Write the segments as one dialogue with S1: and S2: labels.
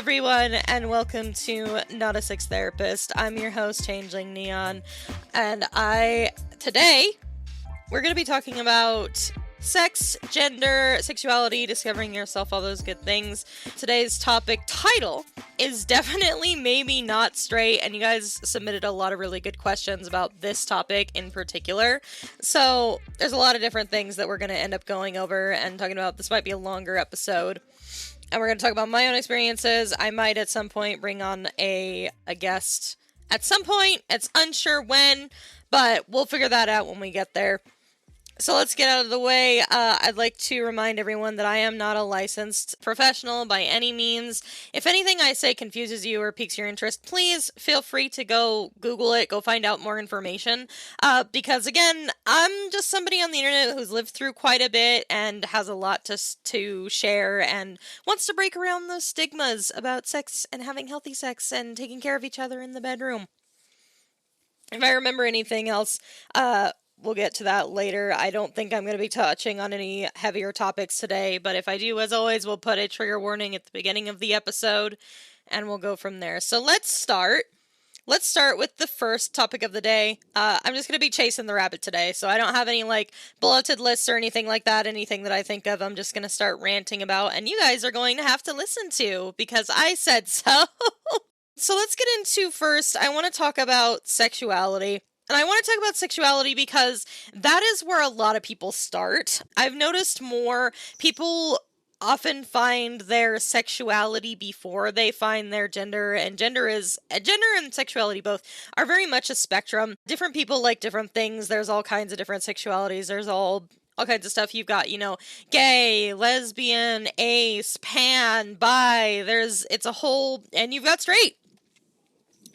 S1: everyone, and welcome to Not a Sex Therapist. I'm your host, Changeling Neon, and today, we're going to be talking about sex, gender, sexuality, discovering yourself, all those good things. Today's topic title is definitely maybe not straight, and you guys submitted a lot of really good questions about this topic in particular. So there's a lot of different things that we're going to end up going over and talking about. This might be a longer episode. And we're going to talk about my own experiences. I might at some point bring on a guest at some point. It's unsure when, but we'll figure that out when we get there. So let's get out of the way. I'd like to remind everyone that I am not a licensed professional by any means. If anything I say confuses you or piques your interest, please feel free to go Google it, go find out more information. Because again, I'm just somebody on the internet who's lived through quite a bit and has a lot to share and wants to break around those stigmas about sex and having healthy sex and taking care of each other in the bedroom. If I remember anything else, we'll get to that later. I don't think I'm going to be touching on any heavier topics today, but if I do, as always, we'll put a trigger warning at the beginning of the episode, and we'll go from there. So let's start. Let's start with the first topic of the day. I'm just going to be chasing the rabbit today, so I don't have any, bulleted lists or anything like that, anything that I think of. I'm just going to start ranting about, and you guys are going to have to listen to, because I said so. So let's get into first, I want to talk about sexuality. And I want to talk about sexuality because that is where a lot of people start. I've noticed more people often find their sexuality before they find their gender, and gender and sexuality both are very much a spectrum. Different people like different things. There's all kinds of different sexualities. There's all kinds of stuff. You've got, gay, lesbian, ace, pan, bi. It's a whole, and you've got straight.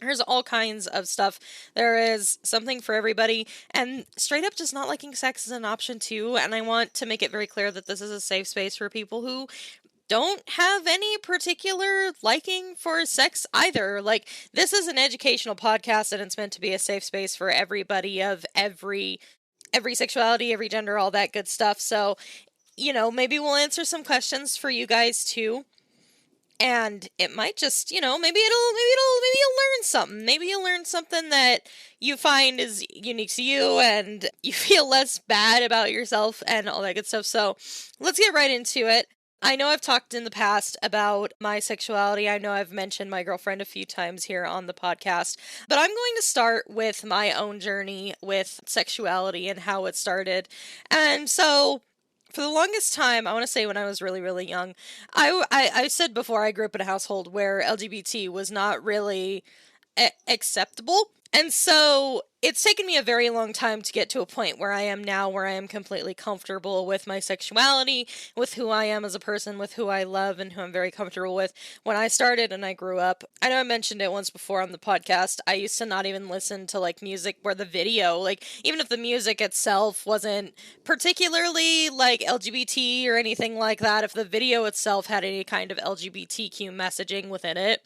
S1: There's all kinds of stuff. There is something for everybody, and straight up just not liking sex is an option too, and I want to make it very clear that this is a safe space for people who don't have any particular liking for sex either. This is an educational podcast, and it's meant to be a safe space for everybody of every sexuality, every gender, all that good stuff. So, maybe we'll answer some questions for you guys too. And it might just, maybe you'll learn something. Maybe you'll learn something that you find is unique to you and you feel less bad about yourself and all that good stuff. So let's get right into it. I know I've talked in the past about my sexuality. I know I've mentioned my girlfriend a few times here on the podcast, but I'm going to start with my own journey with sexuality and how it started. And so for the longest time, I want to say when I was really, really young, I said before I grew up in a household where LGBT was not really acceptable. And so it's taken me a very long time to get to a point where I am now, where I am completely comfortable with my sexuality, with who I am as a person, with who I love and who I'm very comfortable with. When I started and I grew up, I know I mentioned it once before on the podcast, I used to not even listen to music where the video, even if the music itself wasn't particularly LGBT or anything like that, if the video itself had any kind of LGBTQ messaging within it,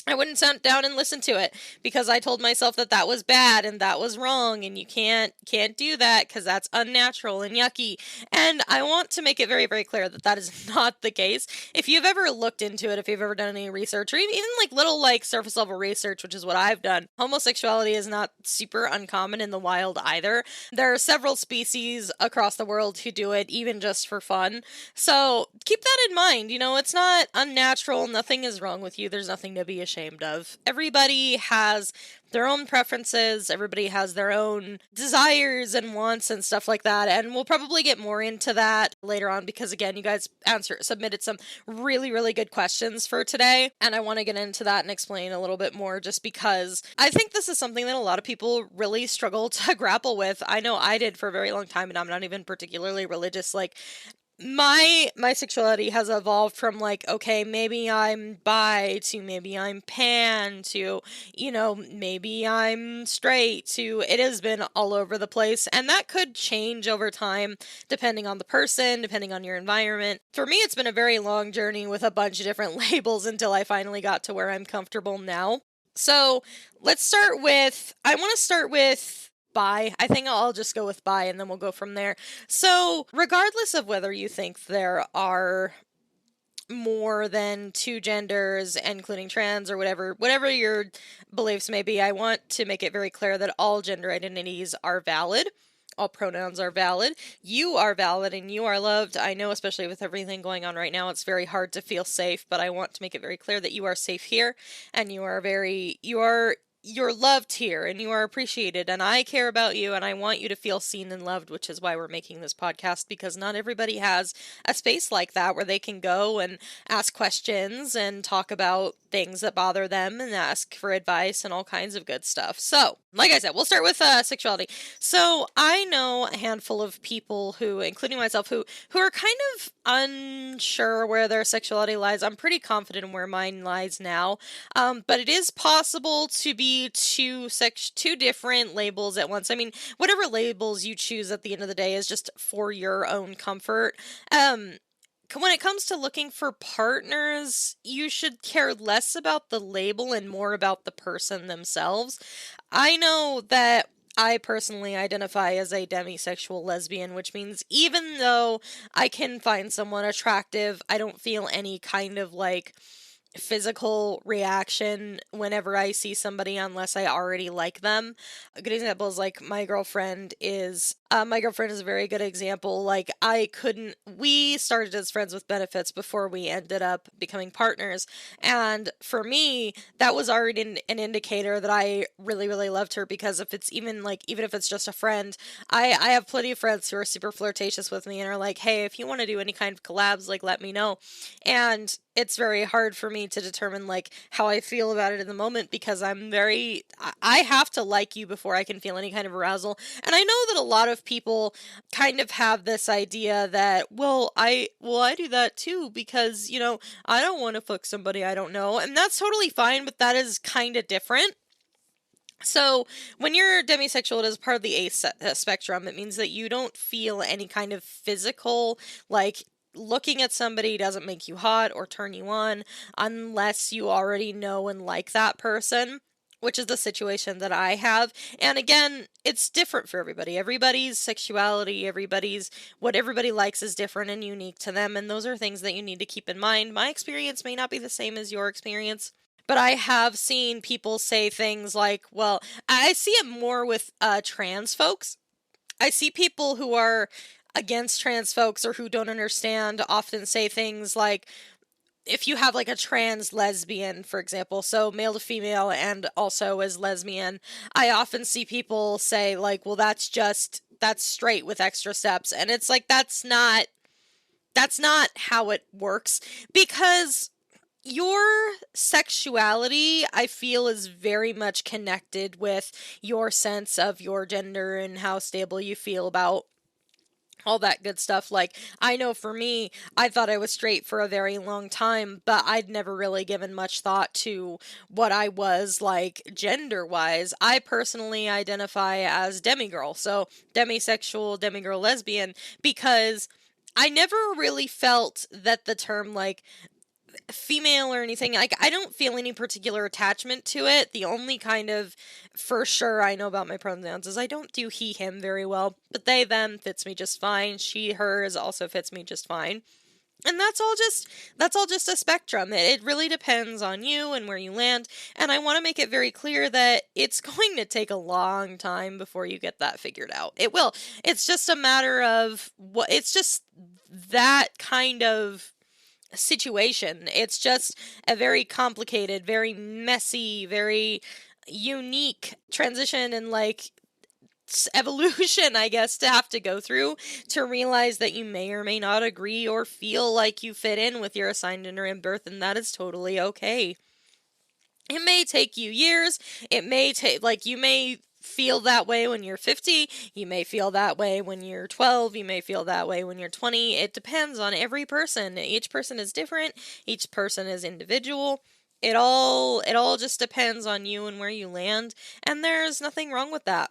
S1: I wouldn't sit down and listen to it because I told myself that was bad and that was wrong and you can't do that because that's unnatural and yucky. And I want to make it very, very clear that is not the case. If you've ever looked into it, if you've ever done any research or even little surface level research, which is what I've done, homosexuality is not super uncommon in the wild either. There are several species across the world who do it even just for fun. So keep that in mind. It's not unnatural. Nothing is wrong with you. There's nothing to be ashamed of. Everybody has their own preferences, everybody has their own desires and wants and stuff like that, and we'll probably get more into that later on because, again, you guys submitted some really, really good questions for today, and I want to get into that and explain a little bit more just because I think this is something that a lot of people really struggle to grapple with. I know I did for a very long time, and I'm not even particularly religious. My sexuality has evolved from okay, maybe I'm bi to maybe I'm pan to, maybe I'm straight to, it has been all over the place. And that could change over time depending on the person, depending on your environment. For me, it's been a very long journey with a bunch of different labels until I finally got to where I'm comfortable now. So I want to start with bi. I think I'll just go with bi and then we'll go from there. So regardless of whether you think there are more than two genders, including trans or whatever your beliefs may be. I want to make it very clear that all gender identities are valid. All pronouns are valid. You are valid and you are loved. I know, especially with everything going on right now, it's very hard to feel safe, but I want to make it very clear that you are safe here and you're loved here and you are appreciated, and I care about you and I want you to feel seen and loved, which is why we're making this podcast, because not everybody has a space like that where they can go and ask questions and talk about things that bother them and ask for advice and all kinds of good stuff. So, like I said, we'll start with sexuality. So, I know a handful of people who, including myself, who are kind of unsure where their sexuality lies. I'm pretty confident in where mine lies now. But it is possible to be two different labels at once. I mean, whatever labels you choose at the end of the day is just for your own comfort. When it comes to looking for partners, you should care less about the label and more about the person themselves. I know that I personally identify as a demisexual lesbian, which means even though I can find someone attractive, I don't feel any kind of like physical reaction whenever I see somebody unless I already like them. A good example is like my girlfriend is a very good example. Like we started as friends with benefits before we ended up becoming partners. And for me, that was already an indicator that I really, really loved her, because if it's even if it's just a friend, I have plenty of friends who are super flirtatious with me and are like, hey, if you want to do any kind of collabs, like let me know. And it's very hard for me to determine like how I feel about it in the moment, because I have to like you before I can feel any kind of arousal. And I know that a lot of people kind of have this idea that, I do that too, because, I don't want to fuck somebody I don't know. And that's totally fine, but that is kind of different. So, when you're demisexual, it is part of the spectrum. It means that you don't feel any kind of physical, like, looking at somebody doesn't make you hot or turn you on unless you already know and like that person, which is the situation that I have. And again, it's different for everybody. Everybody's sexuality, what everybody likes is different and unique to them, and those are things that you need to keep in mind. My experience may not be the same as your experience, but I have seen people say things like, I see it more with trans folks. I see people who are against trans folks or who don't understand often say things like, if you have like a trans lesbian, for example, so male to female and also as lesbian, I often see people say like, that's straight with extra steps. And it's like, that's not how it works, because your sexuality, I feel, is very much connected with your sense of your gender and how stable you feel about all that good stuff. Like, I know for me, I thought I was straight for a very long time, but I'd never really given much thought to what I was like gender-wise. I personally identify as demigirl, so demisexual, demigirl, lesbian, because I never really felt that the term like female or anything, like, I don't feel any particular attachment to it. The only kind of for sure I know about my pronouns is I don't do he him very well, but they them fits me just fine. She hers also fits me just fine. And that's all just a spectrum. It really depends on you and where you land. And I want to make it very clear that it's going to take a long time before you get that figured out. It will. It's just a matter of it's just that kind of situation. It's just a very complicated, very messy, very unique transition and like evolution, I guess, to have to go through to realize that you may or may not agree or feel like you fit in with your assigned gender in birth, and that is totally okay. It may take you years. It may take, like, you may feel that way when you're 50, you may feel that way when you're 12, you may feel that way when you're 20. It depends on every person. Each person is different, each person is individual. It all just depends on you and where you land, and there's nothing wrong with that.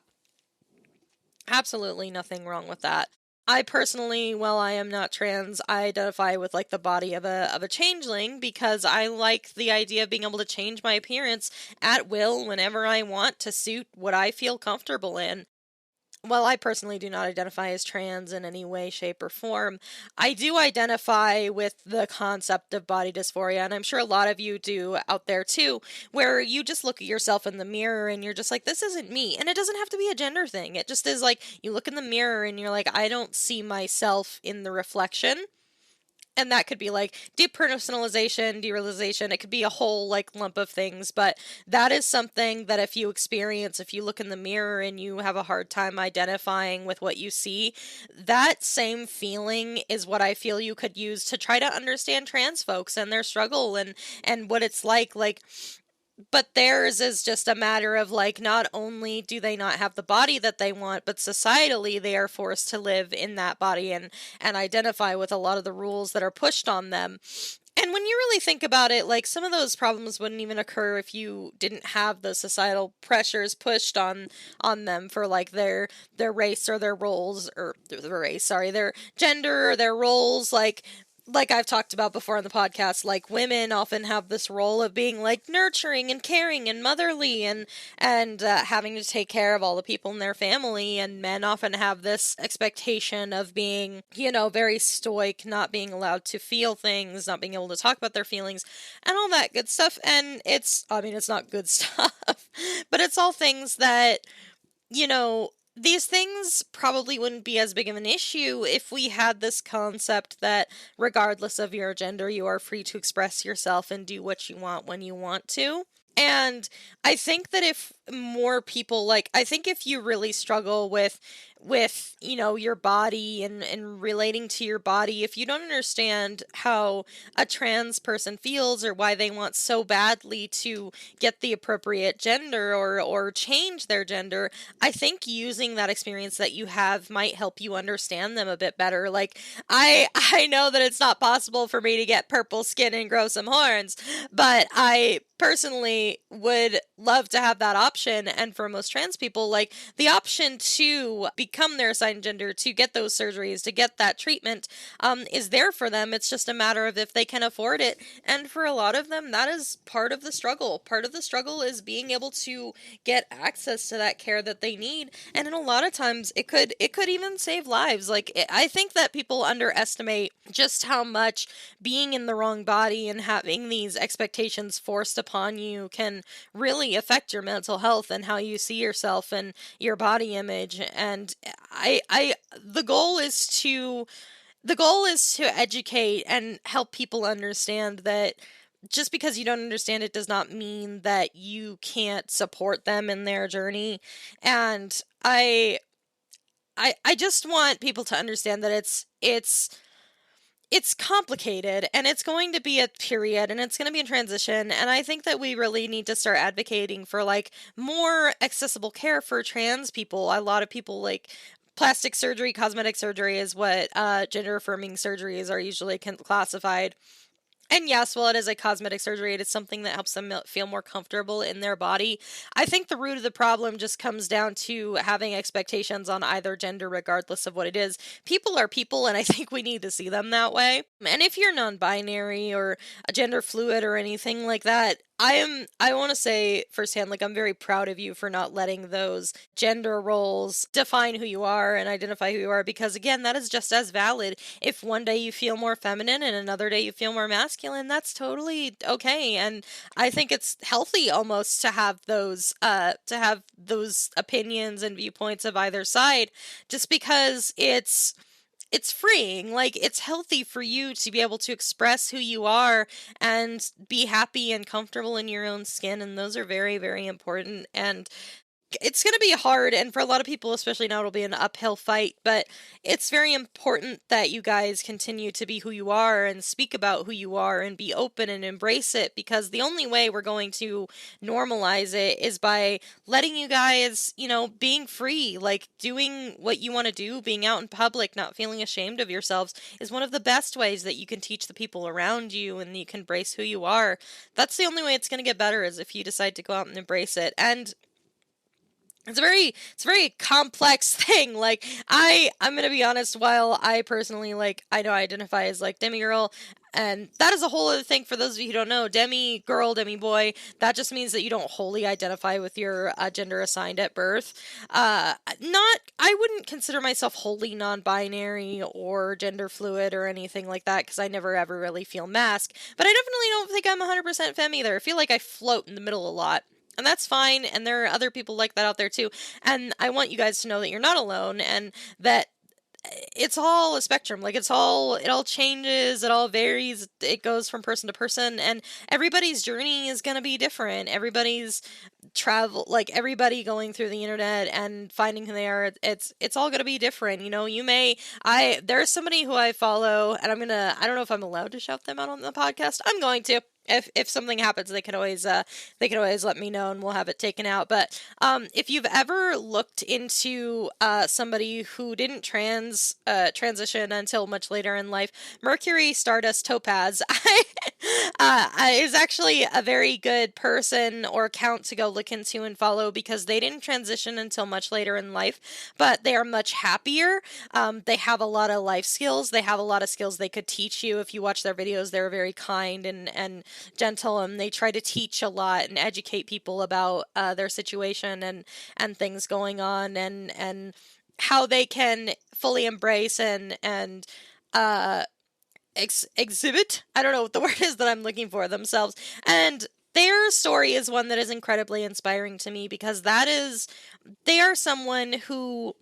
S1: Absolutely nothing wrong with that. I personally, while I am not trans, I identify with like the body of a changeling, because I like the idea of being able to change my appearance at will whenever I want to suit what I feel comfortable in. While I personally do not identify as trans in any way, shape, or form, I do identify with the concept of body dysphoria, and I'm sure a lot of you do out there too, where you just look at yourself in the mirror and you're just like, this isn't me. And it doesn't have to be a gender thing. It just is like, you look in the mirror and you're like, I don't see myself in the reflection. And that could be like depersonalization, derealization. It could be a whole like lump of things, but that is something that if you experience, if you look in the mirror and you have a hard time identifying with what you see, that same feeling is what I feel you could use to try to understand trans folks and their struggle and what it's like, but theirs is just a matter of like, not only do they not have the body that they want, but societally they are forced to live in that body and identify with a lot of the rules that are pushed on them. And when you really think about it, like, some of those problems wouldn't even occur if you didn't have the societal pressures pushed on them for like their race or their roles, or their race, sorry, their gender or their roles. Like I've talked about before on the podcast, like, women often have this role of being like nurturing and caring and motherly and having to take care of all the people in their family, and men often have this expectation of being, very stoic, not being allowed to feel things, not being able to talk about their feelings, and all that good stuff. And it's not good stuff, but it's all things that, you know, these things probably wouldn't be as big of an issue if we had this concept that regardless of your gender, you are free to express yourself and do what you want when you want to. And I think that if more people, like, I think if you really struggle with your body and relating to your body, if you don't understand how a trans person feels or why they want so badly to get the appropriate gender or change their gender, I think using that experience that you have might help you understand them a bit better. Like, I know that it's not possible for me to get purple skin and grow some horns, but I personally would love to have that option. And for most trans people, like, the option to become their assigned gender, to get those surgeries, to get that treatment, is there for them. It's just a matter of if they can afford it. And for a lot of them, that is part of the struggle. Part of the struggle is being able to get access to that care that they need. And in a lot of times, it could even save lives. Like, I think that people underestimate just how much being in the wrong body and having these expectations forced upon you can really affect your mental health and how you see yourself and your body image. And the goal is to educate and help people understand that just because you don't understand it does not mean that you can't support them in their journey. And I just want people to understand that it's complicated, and it's going to be a period, and it's going to be a transition. And I think that we really need to start advocating for like more accessible care for trans people. A lot of people, like, plastic surgery, cosmetic surgery is what gender affirming surgeries are usually classified. And yes, while it is a cosmetic surgery, it is something that helps them feel more comfortable in their body. I think the root of the problem just comes down to having expectations on either gender, regardless of what it is. People are people, and I think we need to see them that way. And if you're non-binary or a gender fluid or anything like that, I want to say firsthand, like, I'm very proud of you for not letting those gender roles define who you are and identify who you are, because again, that is just as valid. If one day you feel more feminine and another day you feel more masculine, that's totally okay. And I think it's healthy almost to have those opinions and viewpoints of either side, just because it's freeing. Like, it's healthy for you to be able to express who you are and be happy and comfortable in your own skin. And those are very, very important. And it's going to be hard, and for a lot of people, especially now, it'll be an uphill fight, but it's very important that you guys continue to be who you are and speak about who you are and be open and embrace it, because the only way we're going to normalize it is by letting you guys, being free, like, doing what you want to do, being out in public, not feeling ashamed of yourselves is one of the best ways that you can teach the people around you, and you can embrace who you are. That's the only way it's going to get better, is if you decide to go out and embrace it. And it's a very complex thing. Like I'm gonna be honest, while I personally, like, I know I identify as like demigirl, and that is a whole other thing for those of you who don't know. Demi girl, demi boy, that just means that you don't wholly identify with your gender assigned at birth. Not I wouldn't consider myself wholly non-binary or gender fluid or anything like that, because I never ever really feel masc, but I definitely don't think I'm 100% femme either. I feel like I float in the middle a lot, and that's fine, and there are other people like that out there too. And I want you guys to know that you're not alone, and that it's all a spectrum. Like, it all changes, it all varies, it goes from person to person, and everybody's journey is going to be different. Everybody's travel, like, everybody going through the internet and finding who they are, it's all going to be different. You know, you may I there's somebody who I follow, and I don't know if I'm allowed to shout them out on the podcast. I'm going to. If something happens, they can always let me know, and we'll have it taken out. But if you've ever looked into somebody who didn't transition until much later in life, Mercury, Stardust, Topaz is actually a very good person or account to go look into and follow, because they didn't transition until much later in life, but they are much happier. They have a lot of life skills. They have a lot of skills they could teach you. If you watch their videos, they're very kind and gentle, and they try to teach a lot and educate people about their situation and things going on, and how they can fully embrace and uh, exhibit, I don't know what the word is that I'm looking for, themselves. And their story is one that is incredibly inspiring to me, because they are someone who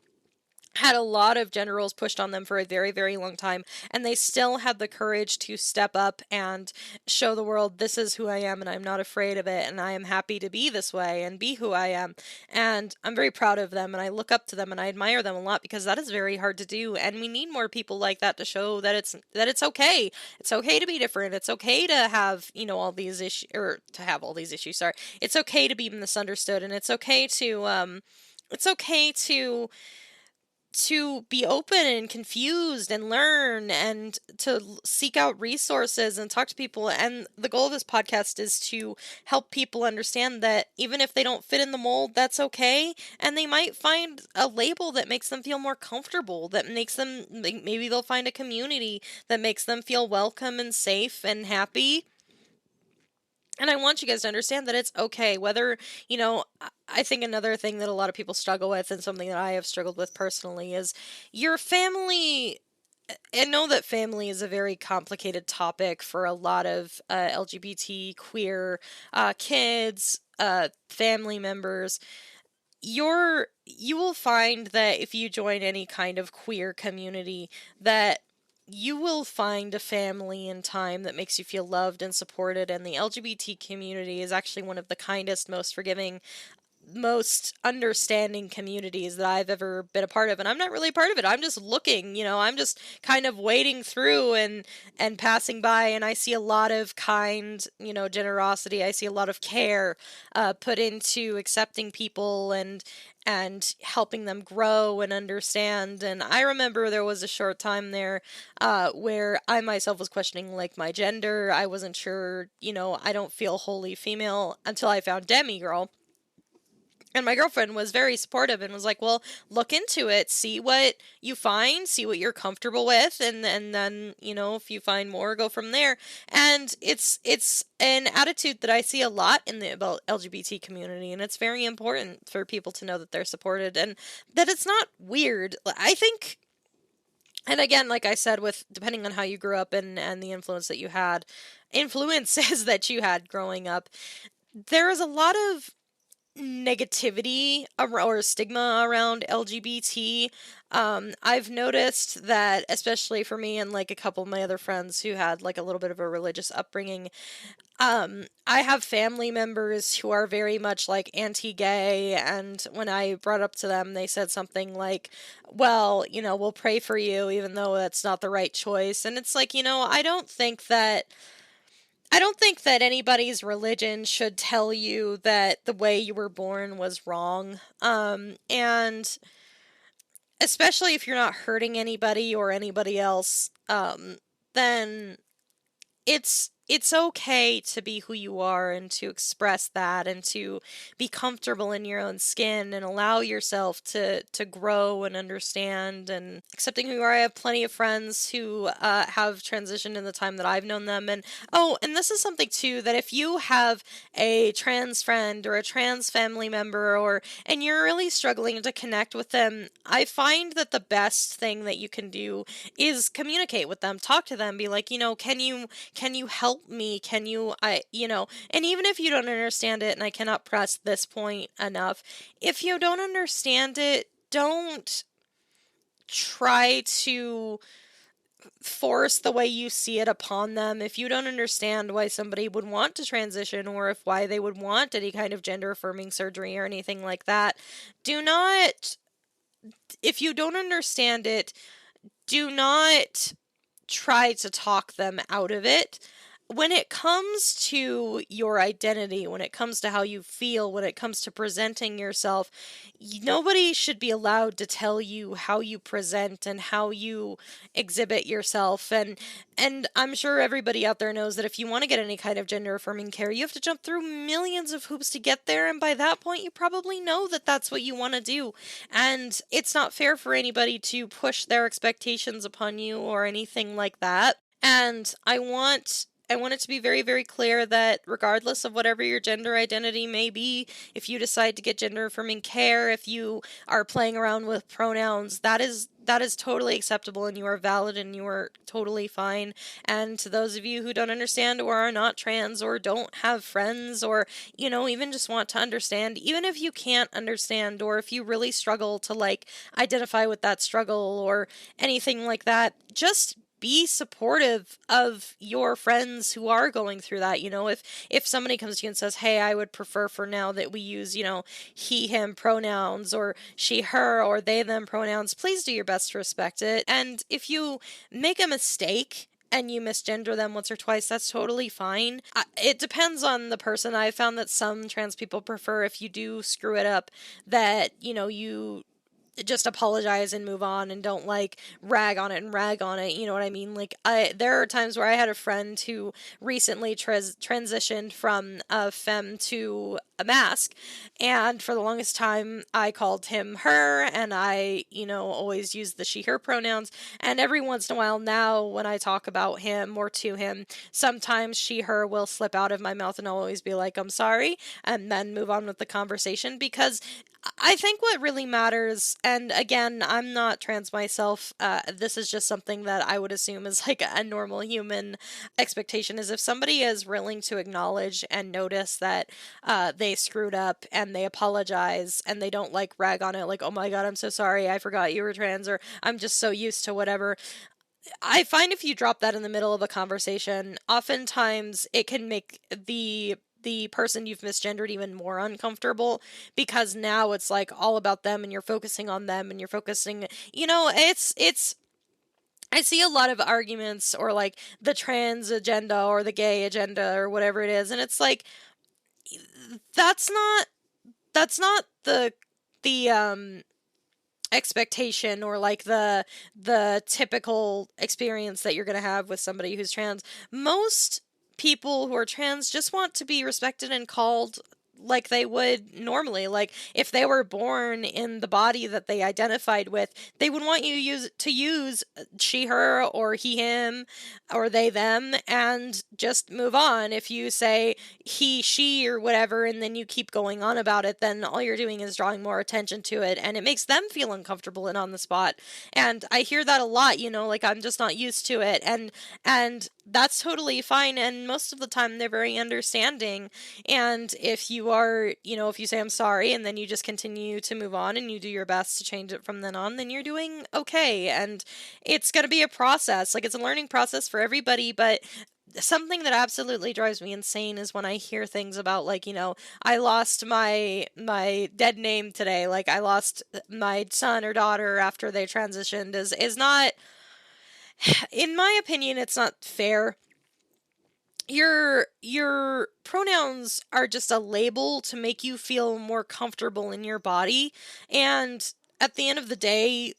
S1: had a lot of gender roles pushed on them for a very, very long time, and they still had the courage to step up and show the world, this is who I am, and I'm not afraid of it, and I am happy to be this way and be who I am. And I'm very proud of them, and I look up to them, and I admire them a lot, because that is very hard to do, and we need more people like that to show that it's okay. It's okay to be different. It's okay to have, all these issues, or to have all these issues, sorry. It's okay to be misunderstood, and it's okay to be open and confused and learn, and to seek out resources and talk to people. And the goal of this podcast is to help people understand that even if they don't fit in the mold, that's okay. And they might find a label that makes them feel more comfortable, that makes them, maybe they'll find a community that makes them feel welcome and safe and happy. And I want you guys to understand that it's okay. Whether, I think another thing that a lot of people struggle with, and something that I have struggled with personally, is your family. I know that family is a very complicated topic for a lot of LGBT queer kids, family members. You will find that if you join any kind of queer community, that you will find a family in time that makes you feel loved and supported. And the LGBT community is actually one of the kindest, most forgiving, most understanding communities that I've ever been a part of. And I'm not really a part of it. I'm just looking, I'm just kind of wading through and passing by, and I see a lot of kind, generosity. I see a lot of care put into accepting people and helping them grow and understand. And I remember there was a short time there where I myself was questioning, like, my gender. I wasn't sure, I don't feel wholly female until I found demigirl. And my girlfriend was very supportive and was like, well, look into it, see what you find, see what you're comfortable with, and then, if you find more, go from there. And it's an attitude that I see a lot in the LGBT community, and it's very important for people to know that they're supported and that it's not weird. I think, and again, like I said, with depending on how you grew up and the influences that you had growing up, there is a lot of negativity or stigma around LGBT. I've noticed that, especially for me and like a couple of my other friends who had like a little bit of a religious upbringing, I have family members who are very much like anti-gay, and when I brought up to them, they said something like, well, we'll pray for you even though that's not the right choice. And it's like, I don't think that anybody's religion should tell you that the way you were born was wrong. And especially if you're not hurting anybody or anybody else, then it's okay to be who you are and to express that and to be comfortable in your own skin and allow yourself to grow and understand and accepting who you are. I have plenty of friends who have transitioned in the time that I've known them. And oh, and this is something too, that if you have a trans friend or a trans family member, or and you're really struggling to connect with them, I find that the best thing that you can do is communicate with them, talk to them, be like, can you help me? Can you, and even if you don't understand it, and I cannot press this point enough, if you don't understand it, don't try to force the way you see it upon them. If you don't understand why somebody would want to transition, or if why they would want any kind of gender affirming surgery or anything like that, do not, if you don't understand it, do not try to talk them out of it. When it comes to your identity, when it comes to how you feel, when it comes to presenting yourself, nobody should be allowed to tell you how you present and how you exhibit yourself. And I'm sure everybody out there knows that if you want to get any kind of gender affirming care, you have to jump through millions of hoops to get there, and by that point you probably know that that's what you want to do. And it's not fair for anybody to push their expectations upon you or anything like that. And I want it to be very, very clear that regardless of whatever your gender identity may be, if you decide to get gender affirming care, if you are playing around with pronouns, that is totally acceptable, and you are valid, and you are totally fine. And to those of you who don't understand or are not trans or don't have friends, or even just want to understand, even if you can't understand, or if you really struggle to identify with that struggle or anything like that, just be supportive of your friends who are going through that. If somebody comes to you and says, hey, I would prefer for now that we use, he, him pronouns, or she, her, or they, them pronouns, please do your best to respect it. And if you make a mistake and you misgender them once or twice, that's totally fine. It depends on the person. I've found that some trans people prefer, if you do screw it up, that, you just apologize and move on, and don't rag on it, you know what I mean? There are times where I had a friend who recently transitioned from a femme to a mask, and for the longest time I called him her, and I always used the she her pronouns. And every once in a while now, when I talk about him or to him, sometimes she her will slip out of my mouth, and I'll always be like, I'm sorry, and then move on with the conversation. Because I think what really matters, and again, I'm not trans myself, this is just something that I would assume is a normal human expectation, is if somebody is willing to acknowledge and notice that they screwed up, and they apologize, and they don't rag on it, oh my god, I'm so sorry, I forgot you were trans, or I'm just so used to whatever. I find if you drop that in the middle of a conversation, oftentimes it can make the person you've misgendered even more uncomfortable, because now it's all about them, and you're focusing on them, and you're focusing, it's I see a lot of arguments, or the trans agenda or the gay agenda or whatever it is, and it's that's not the expectation, or the typical experience that you're going to have with somebody who's trans. Most people who are trans just want to be respected and called like they would normally. If they were born in the body that they identified with, they would want you to use she, her, or he, him, or they, them, and just move on. If you say he, she, or whatever, and then you keep going on about it, then all you're doing is drawing more attention to it, and it makes them feel uncomfortable and on the spot. And I hear that a lot, I'm just not used to it, and that's totally fine, and most of the time they're very understanding. And if you are, if you say I'm sorry, and then you just continue to move on, and you do your best to change it from then on, then you're doing okay. And it's going to be a process. It's a learning process for everybody. But something that absolutely drives me insane is when I hear things about I lost my dead name today, I lost my son or daughter after they transitioned, is not, in my opinion, it's not fair. Your pronouns are just a label to make you feel more comfortable in your body, and at the end of the day,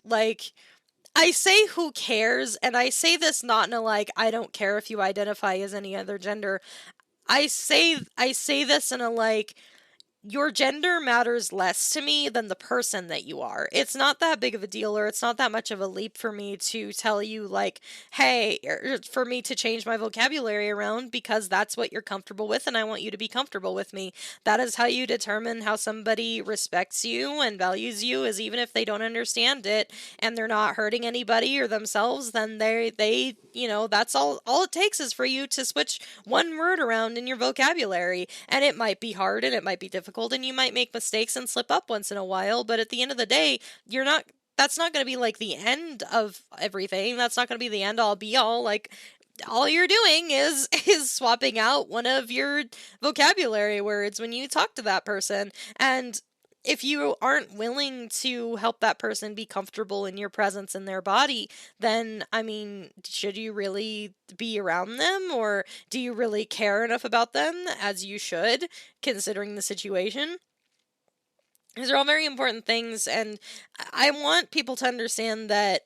S1: I say who cares, and I say this not in a like, I don't care if you identify as any other gender. I say this in a like, your gender matters less to me than the person that you are. It's not that big of a deal, or it's not that much of a leap for me to tell you, like, hey, or for me to change my vocabulary around because that's what you're comfortable with, and I want you to be comfortable with me. That is how you determine how somebody respects you and values you, is even if they don't understand it and they're not hurting anybody or themselves, then that's all it takes is for you to switch one word around in your vocabulary. And it might be hard and it might be difficult and you might make mistakes and slip up once in a while, but at the end of the day, you're not that's not going to be like the end of everything. That's not going to be the end all be all. Like, all you're doing is swapping out one of your vocabulary words when you talk to that person. And if you aren't willing to help that person be comfortable in your presence in their body, then I mean, should you really be around them, or do you really care enough about them as you should, considering the situation? These are all very important things, and I want people to understand that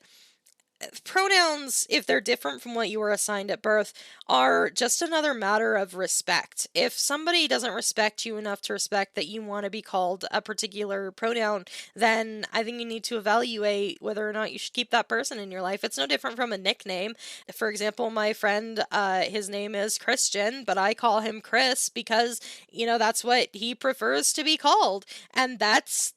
S1: pronouns, if they're different from what you were assigned at birth, are just another matter of respect. If somebody doesn't respect you enough to respect that you want to be called a particular pronoun, then I think you need to evaluate whether or not you should keep that person in your life. It's no different from a nickname. For example, my friend, his name is Christian, but I call him Chris because, that's what he prefers to be called. And that's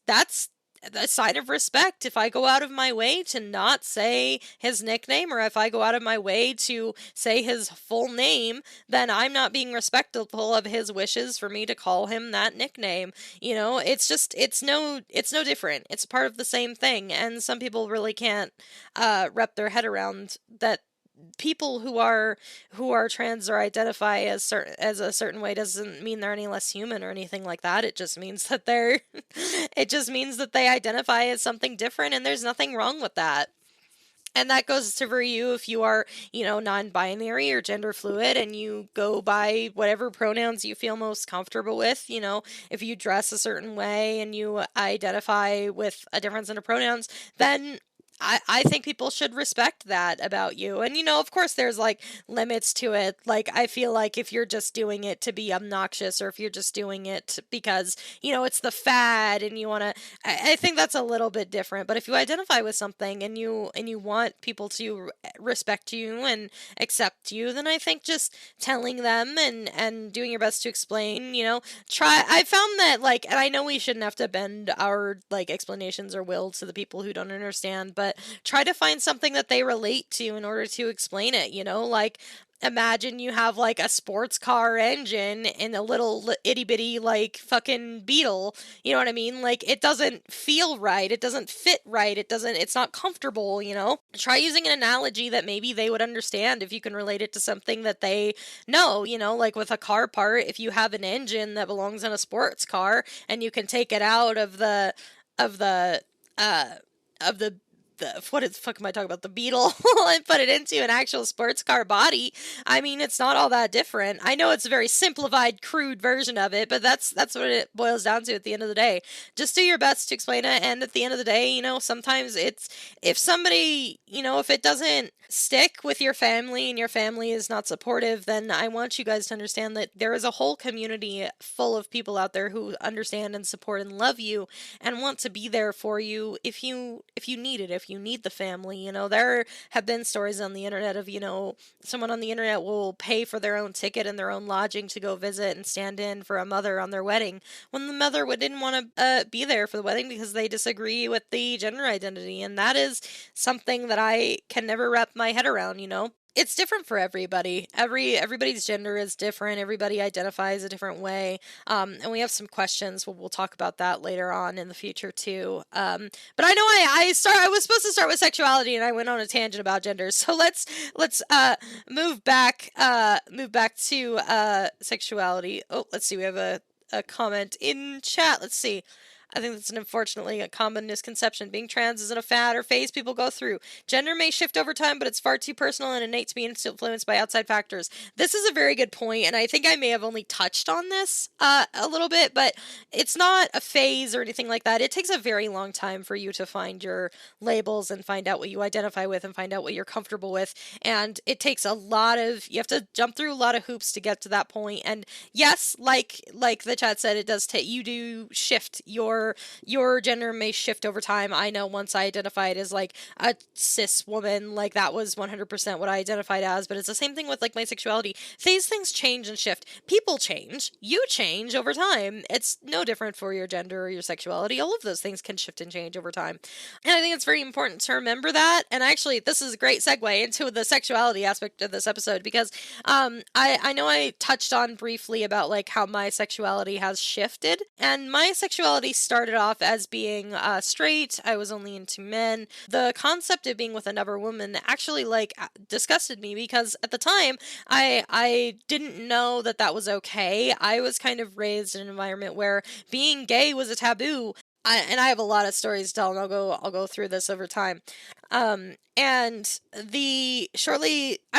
S1: a sign of respect. If I go out of my way to not say his nickname, or if I go out of my way to say his full name, then I'm not being respectful of his wishes for me to call him that nickname. It's no different. It's part of the same thing. And some people really can't wrap their head around that people who are trans or identify as a certain way doesn't mean they're any less human or anything like that. It just means that it just means that they identify as something different, and there's nothing wrong with that. And that goes to for you if you are, non-binary or gender fluid and you go by whatever pronouns you feel most comfortable with. If you dress a certain way and you identify with a difference in the pronouns, then I think people should respect that about you. And, of course, there's like limits to it. Like, I feel like if you're just doing it to be obnoxious, or if you're just doing it because, it's the fad and you want to, I think that's a little bit different. But if you identify with something and you want people to respect you and accept you, then I think just telling them and doing your best to explain, I found that, like, and I know we shouldn't have to bend our, like, explanations or will to the people who don't understand, but try to find something that they relate to in order to explain it, like, imagine you have like a sports car engine and a little itty bitty like fucking Beetle. You know what I mean? Like, it doesn't feel right. It doesn't fit right. It's not comfortable, Try using an analogy that maybe they would understand if you can relate it to something that they know, like with a car part. If you have an engine that belongs in a sports car and you can take it out of the, of the what the fuck am I talking about? The Beetle and put it into an actual sports car body. I mean, it's not all that different. I know it's a very simplified, crude version of it, but that's what it boils down to at the end of the day. Just do your best to explain it, and at the end of the day, sometimes it's if somebody, if it doesn't stick with your family and your family is not supportive, then I want you guys to understand that there is a whole community full of people out there who understand and support and love you and want to be there for you if you need it, if you need the family. There have been stories on the internet of, someone on the internet will pay for their own ticket and their own lodging to go visit and stand in for a mother on their wedding when the mother didn't want to be there for the wedding because they disagree with the gender identity. And that is something that I can never wrap my head around. It's different for everybody. Everybody's gender is different. Everybody identifies a different way. And we have some questions. We'll talk about that later on in the future too. But I know I was supposed to start with sexuality and I went on a tangent about gender. So let's move back to sexuality. Oh, let's see. We have a comment in chat. Let's see. I think that's unfortunately a common misconception. Being trans isn't a fad or phase people go through. Gender may shift over time, but it's far too personal and innate to be influenced by outside factors. This is a very good point, and I think I may have only touched on this a little bit, but it's not a phase or anything like that. It takes a very long time for you to find your labels and find out what you identify with and find out what you're comfortable with. And it takes you have to jump through a lot of hoops to get to that point. And yes, like the chat said, it does take, you do shift, your gender may shift over time. I know once I identified as like a cis woman, like that was 100% what I identified as, but it's the same thing with like my sexuality. These things change and shift. People change. You change over time. It's no different for your gender or your sexuality. All of those things can shift and change over time. And I think it's very important to remember that. And actually, this is a great segue into the sexuality aspect of this episode, because I know I touched on briefly about like how my sexuality has shifted. And my sexuality started off as being straight. I was only into men. The concept of being with another woman actually like disgusted me, because at the time I didn't know that that was okay. I was kind of raised in an environment where being gay was a taboo. And I have a lot of stories to tell, and I'll go through this over time. And I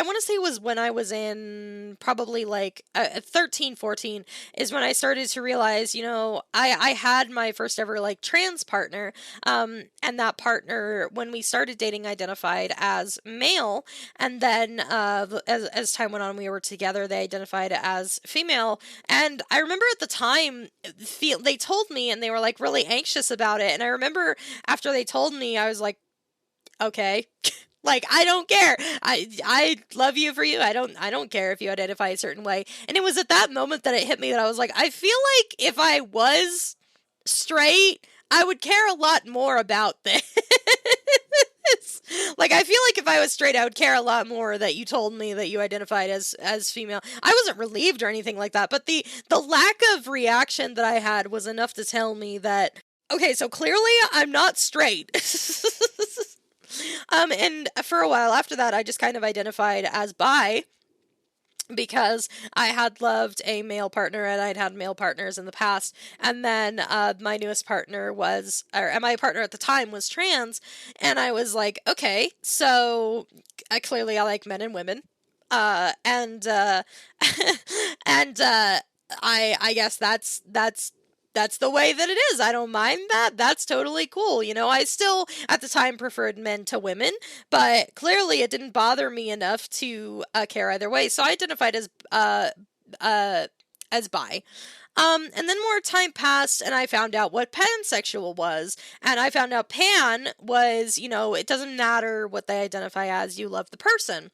S1: want to say it was when I was in probably like 13, 14 is when I started to realize, I had my first ever like trans partner. And that partner, when we started dating, identified as male. And then, as time went on, we were together, they identified as female. And I remember at the time, they told me, and they were like really anxious about it. And I remember after they told me, I was like, okay. Like, I don't care. I love you for you. I don't care if you identify a certain way. And it was at that moment that it hit me that I was like, I feel like if I was straight, I would care a lot more about this. Like, I feel like if I was straight, I would care a lot more that you told me that you identified as female. I wasn't relieved or anything like that, but the lack of reaction that I had was enough to tell me that, okay, so clearly I'm not straight. And for a while after that, I just kind of identified as bi, because I had loved a male partner and I'd had male partners in the past. And then my newest partner my partner at the time was trans. And I was like, okay, so clearly I like men and women. And I guess that's the way that it is. I don't mind that. That's totally cool. I still, at the time, preferred men to women, but clearly it didn't bother me enough to care either way. So I identified as bi. And then more time passed, and I found out what pansexual was. And I found out pan was, it doesn't matter what they identify as, you love the person.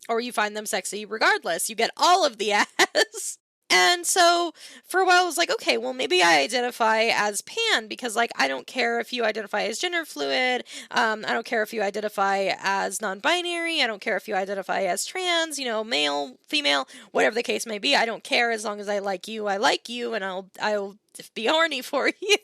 S1: Or you find them sexy regardless. You get all of the ass. And so for a while I was like, okay, well maybe I identify as pan, because like I don't care if you identify as gender fluid, I don't care if you identify as non-binary, I don't care if you identify as trans, male, female, whatever the case may be. I don't care, as long as I like you, and I'll be horny for you.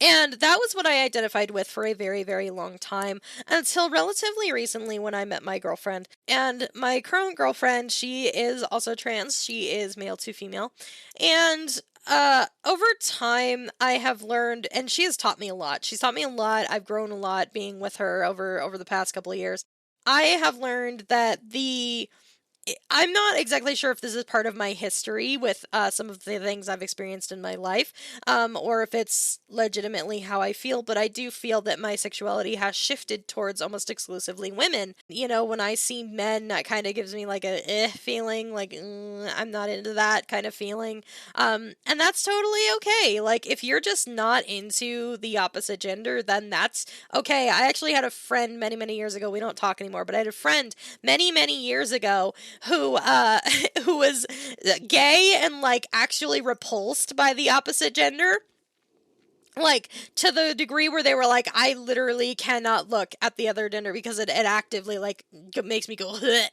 S1: And that was what I identified with for a very, very long time, until relatively recently when I met my girlfriend. And my current girlfriend, she is also trans. She is male to female. And over time, I have learned, and she has taught me a lot. She's taught me a lot. I've grown a lot being with her over the past couple of years. I have learned that I'm not exactly sure if this is part of my history with some of the things I've experienced in my life, or if it's legitimately how I feel, but I do feel that my sexuality has shifted towards almost exclusively women. When I see men, that kind of gives me like a feeling, like, I'm not into that kind of feeling. And that's totally okay. Like, if you're just not into the opposite gender, then that's okay. I actually had a friend many, many years ago. We don't talk anymore, but I had a friend many, many years ago who was gay and like actually repulsed by the opposite gender, like to the degree where they were like, I literally cannot look at the other gender because it actively like makes me go and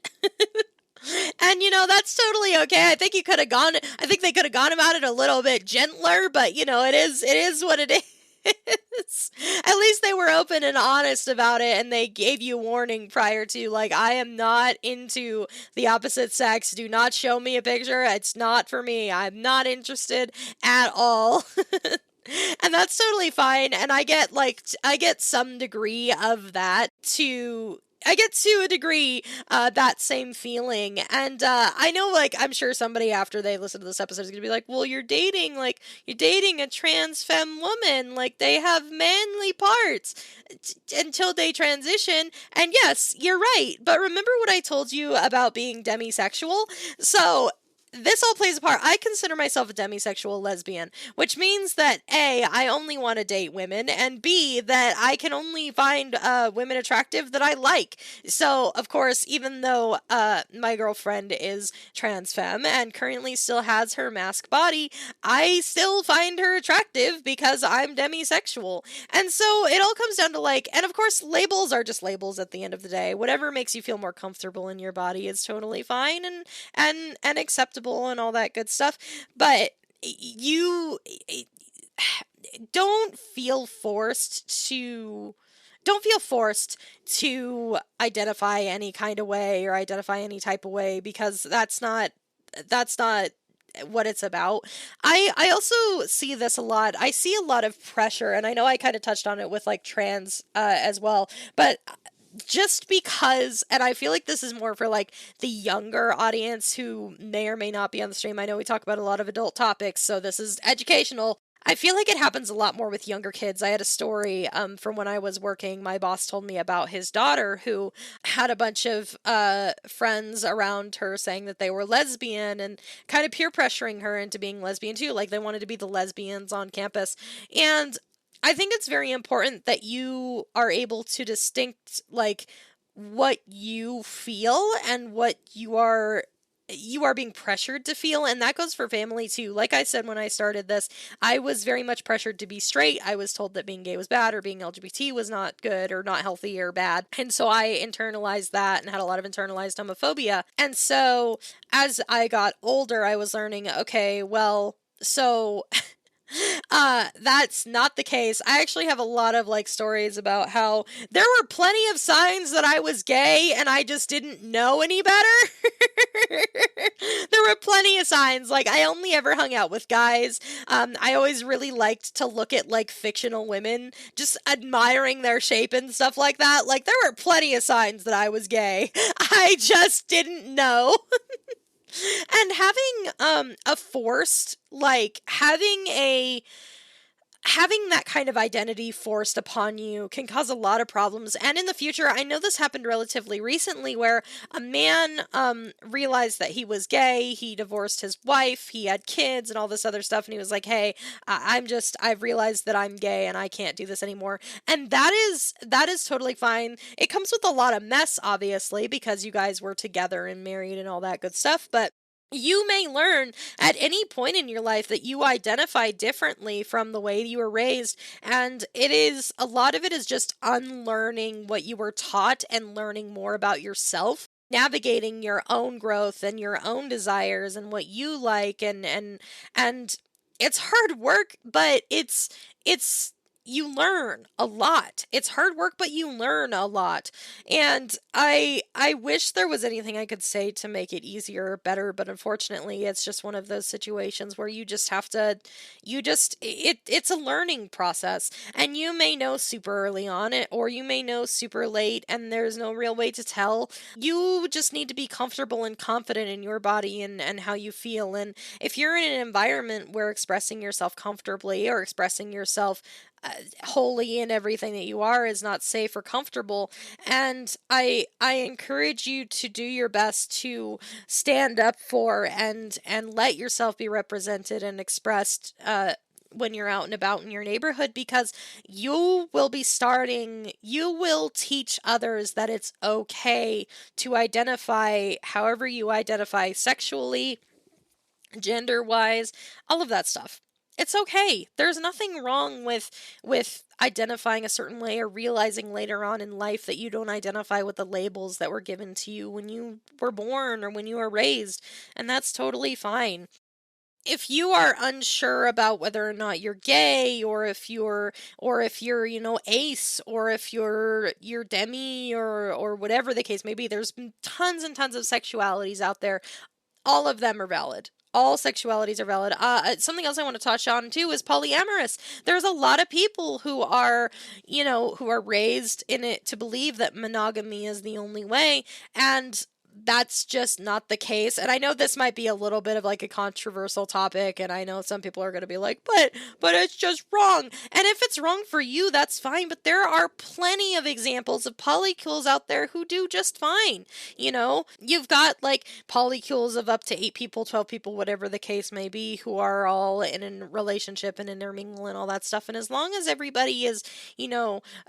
S1: that's totally okay. I think they could have gone about it a little bit gentler, but it is what it is. At least they were open and honest about it, and they gave you warning prior to, like, I am not into the opposite sex. Do not show me a picture. It's not for me. I'm not interested at all. And that's totally fine. And I get I get some degree of that to. I get to a degree that same feeling. And I know, like, I'm sure somebody after they listen to this episode is going to be like, well, you're dating a trans femme woman. Like, they have manly parts until they transition. And yes, you're right. But remember what I told you about being demisexual? So this all plays a part. I consider myself a demisexual lesbian, which means that A, I only want to date women, and B, that I can only find women attractive that I like. So, of course, even though my girlfriend is trans femme and currently still has her mask body, I still find her attractive because I'm demisexual. And so it all comes down to, like, and of course, labels are just labels at the end of the day. Whatever makes you feel more comfortable in your body is totally fine and acceptable and all that good stuff. But you don't feel forced to identify any kind of way or identify any type of way, because that's not what it's about. I also see this a lot. I see a lot of pressure, and I know I kind of touched on it with, like, trans as well, but just because, and I feel like this is more for, like, the younger audience who may or may not be on the stream. I know we talk about a lot of adult topics, so this is educational. I feel like it happens a lot more with younger kids. I had a story from when I was working. My boss told me about his daughter who had a bunch of friends around her saying that they were lesbian and kind of peer pressuring her into being lesbian too. Like, they wanted to be the lesbians on campus. And I think it's very important that you are able to distinct, like, what you feel and what you are being pressured to feel, and that goes for family too. Like I said when I started this, I was very much pressured to be straight. I was told that being gay was bad, or being LGBT was not good or not healthy or bad. And so I internalized that and had a lot of internalized homophobia. And so as I got older, I was learning, okay, well, so that's not the case. I actually have a lot of, like, stories about how there were plenty of signs that I was gay and I just didn't know any better. There were plenty of signs. Like, I only ever hung out with guys. I always really liked to look at, like, fictional women, just admiring their shape and stuff like that. Like, there were plenty of signs that I was gay. I just didn't know. And having a forced, like, having that kind of identity forced upon you can cause a lot of problems. And in the future, I know this happened relatively recently, where a man realized that he was gay. He divorced his wife, he had kids and all this other stuff, and he was like, hey, I've realized that I'm gay and I can't do this anymore. And that is totally fine. It comes with a lot of mess, obviously, because you guys were together and married and all that good stuff, but you may learn at any point in your life that you identify differently from the way you were raised, and a lot of it is just unlearning what you were taught and learning more about yourself, navigating your own growth and your own desires and what you like, and it's hard work, but it's you learn a lot. It's hard work, but you learn a lot. And I wish there was anything I could say to make it easier or better, but unfortunately it's just one of those situations where you just have to it's a learning process. And you may know super early on it, or you may know super late, and there's no real way to tell. You just need to be comfortable and confident in your body and how you feel. And if you're in an environment where expressing yourself comfortably or expressing yourself wholly in everything that you are is not safe or comfortable, and I encourage you to do your best to stand up for and let yourself be represented and expressed when you're out and about in your neighborhood, because you will teach others that it's okay to identify however you identify sexually, gender wise, all of that stuff. It's okay. There's nothing wrong with identifying a certain way, or realizing later on in life that you don't identify with the labels that were given to you when you were born or when you were raised, and that's totally fine. if you are unsure about whether or not you're gay, or if you're, ace, or if you're demi, or whatever the case may be, there's tons and tons of sexualities out there. All of them are valid. All sexualities are valid. Something else I want to touch on too is polyamorous. There's a lot of people who are, who are raised in it to believe that monogamy is the only way, and that's just not the case. And I know this might be a little bit of like a controversial topic, and I know some people are going to be like, but it's just wrong. And if it's wrong for you, that's fine, but there are plenty of examples of polycules out there who do just fine. You've got like polycules of up to 8 people, 12 people, whatever the case may be, who are all in a relationship and intermingle and all that stuff. And as long as everybody is,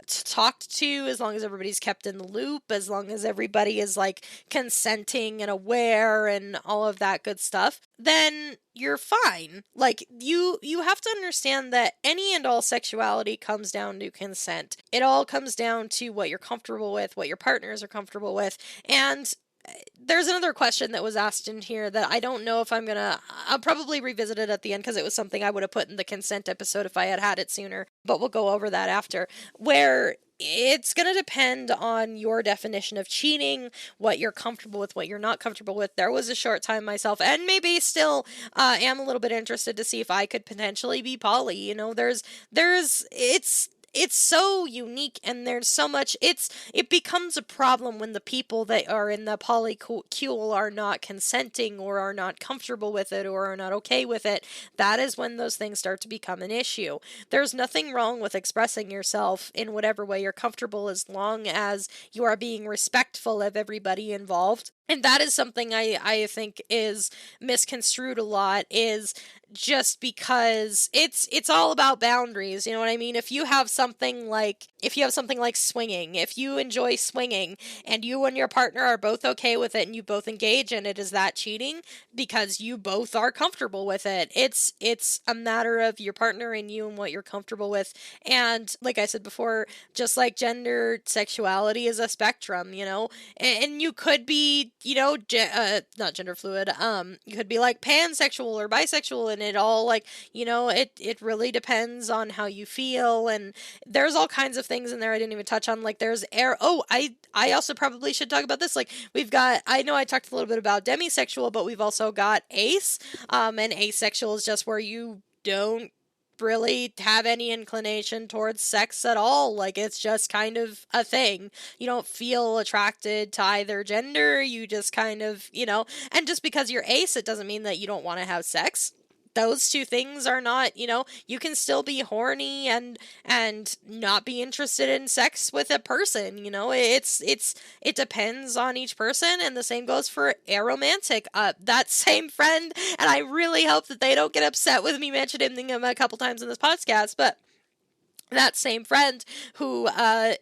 S1: talked to, as long as everybody's kept in the loop, as long as everybody is like consenting and aware and all of that good stuff, then you're fine. Like, you have to understand that any and all sexuality comes down to consent. It all comes down to what you're comfortable with, what your partners are comfortable with. And there's another question that was asked in here that I don't know if I'll probably revisit it at the end, because it was something I would have put in the consent episode if I had had it sooner, but we'll go over that after, where it's going to depend on your definition of cheating, what you're comfortable with, what you're not comfortable with. There was a short time myself, and maybe still am a little bit interested to see if I could potentially be poly. It's so unique, and there's so much, it becomes a problem when the people that are in the polycule are not consenting, or are not comfortable with it, or are not okay with it. That is when those things start to become an issue. There's nothing wrong with expressing yourself in whatever way you're comfortable, as long as you are being respectful of everybody involved. And that is something I think is misconstrued a lot, is just because it's all about boundaries. You know what I mean? If you have something like swinging, if you enjoy swinging and you and your partner are both okay with it and you both engage in it, is that cheating? Because you both are comfortable with it. It's a matter of your partner and you and what you're comfortable with. And like I said before, just like gender, sexuality is a spectrum, and you could be, not gender fluid, you could be like pansexual or bisexual, and it all like, it really depends on how you feel. And there's all kinds of things in there I didn't even touch on. Like there's I also probably should talk about this. Like we've got, I know I talked a little bit about demisexual, but we've also got ace, and asexual is just where you don't really have any inclination towards sex at all. Like it's just kind of a thing. You don't feel attracted to either gender. You just kind of, and just because you're ace, it doesn't mean that you don't want to have sex. Those two things are not, you can still be horny and not be interested in sex with a person. It depends on each person, and the same goes for aromantic. That same friend, and I really hope that they don't get upset with me mentioning him a couple times in this podcast, but that same friend who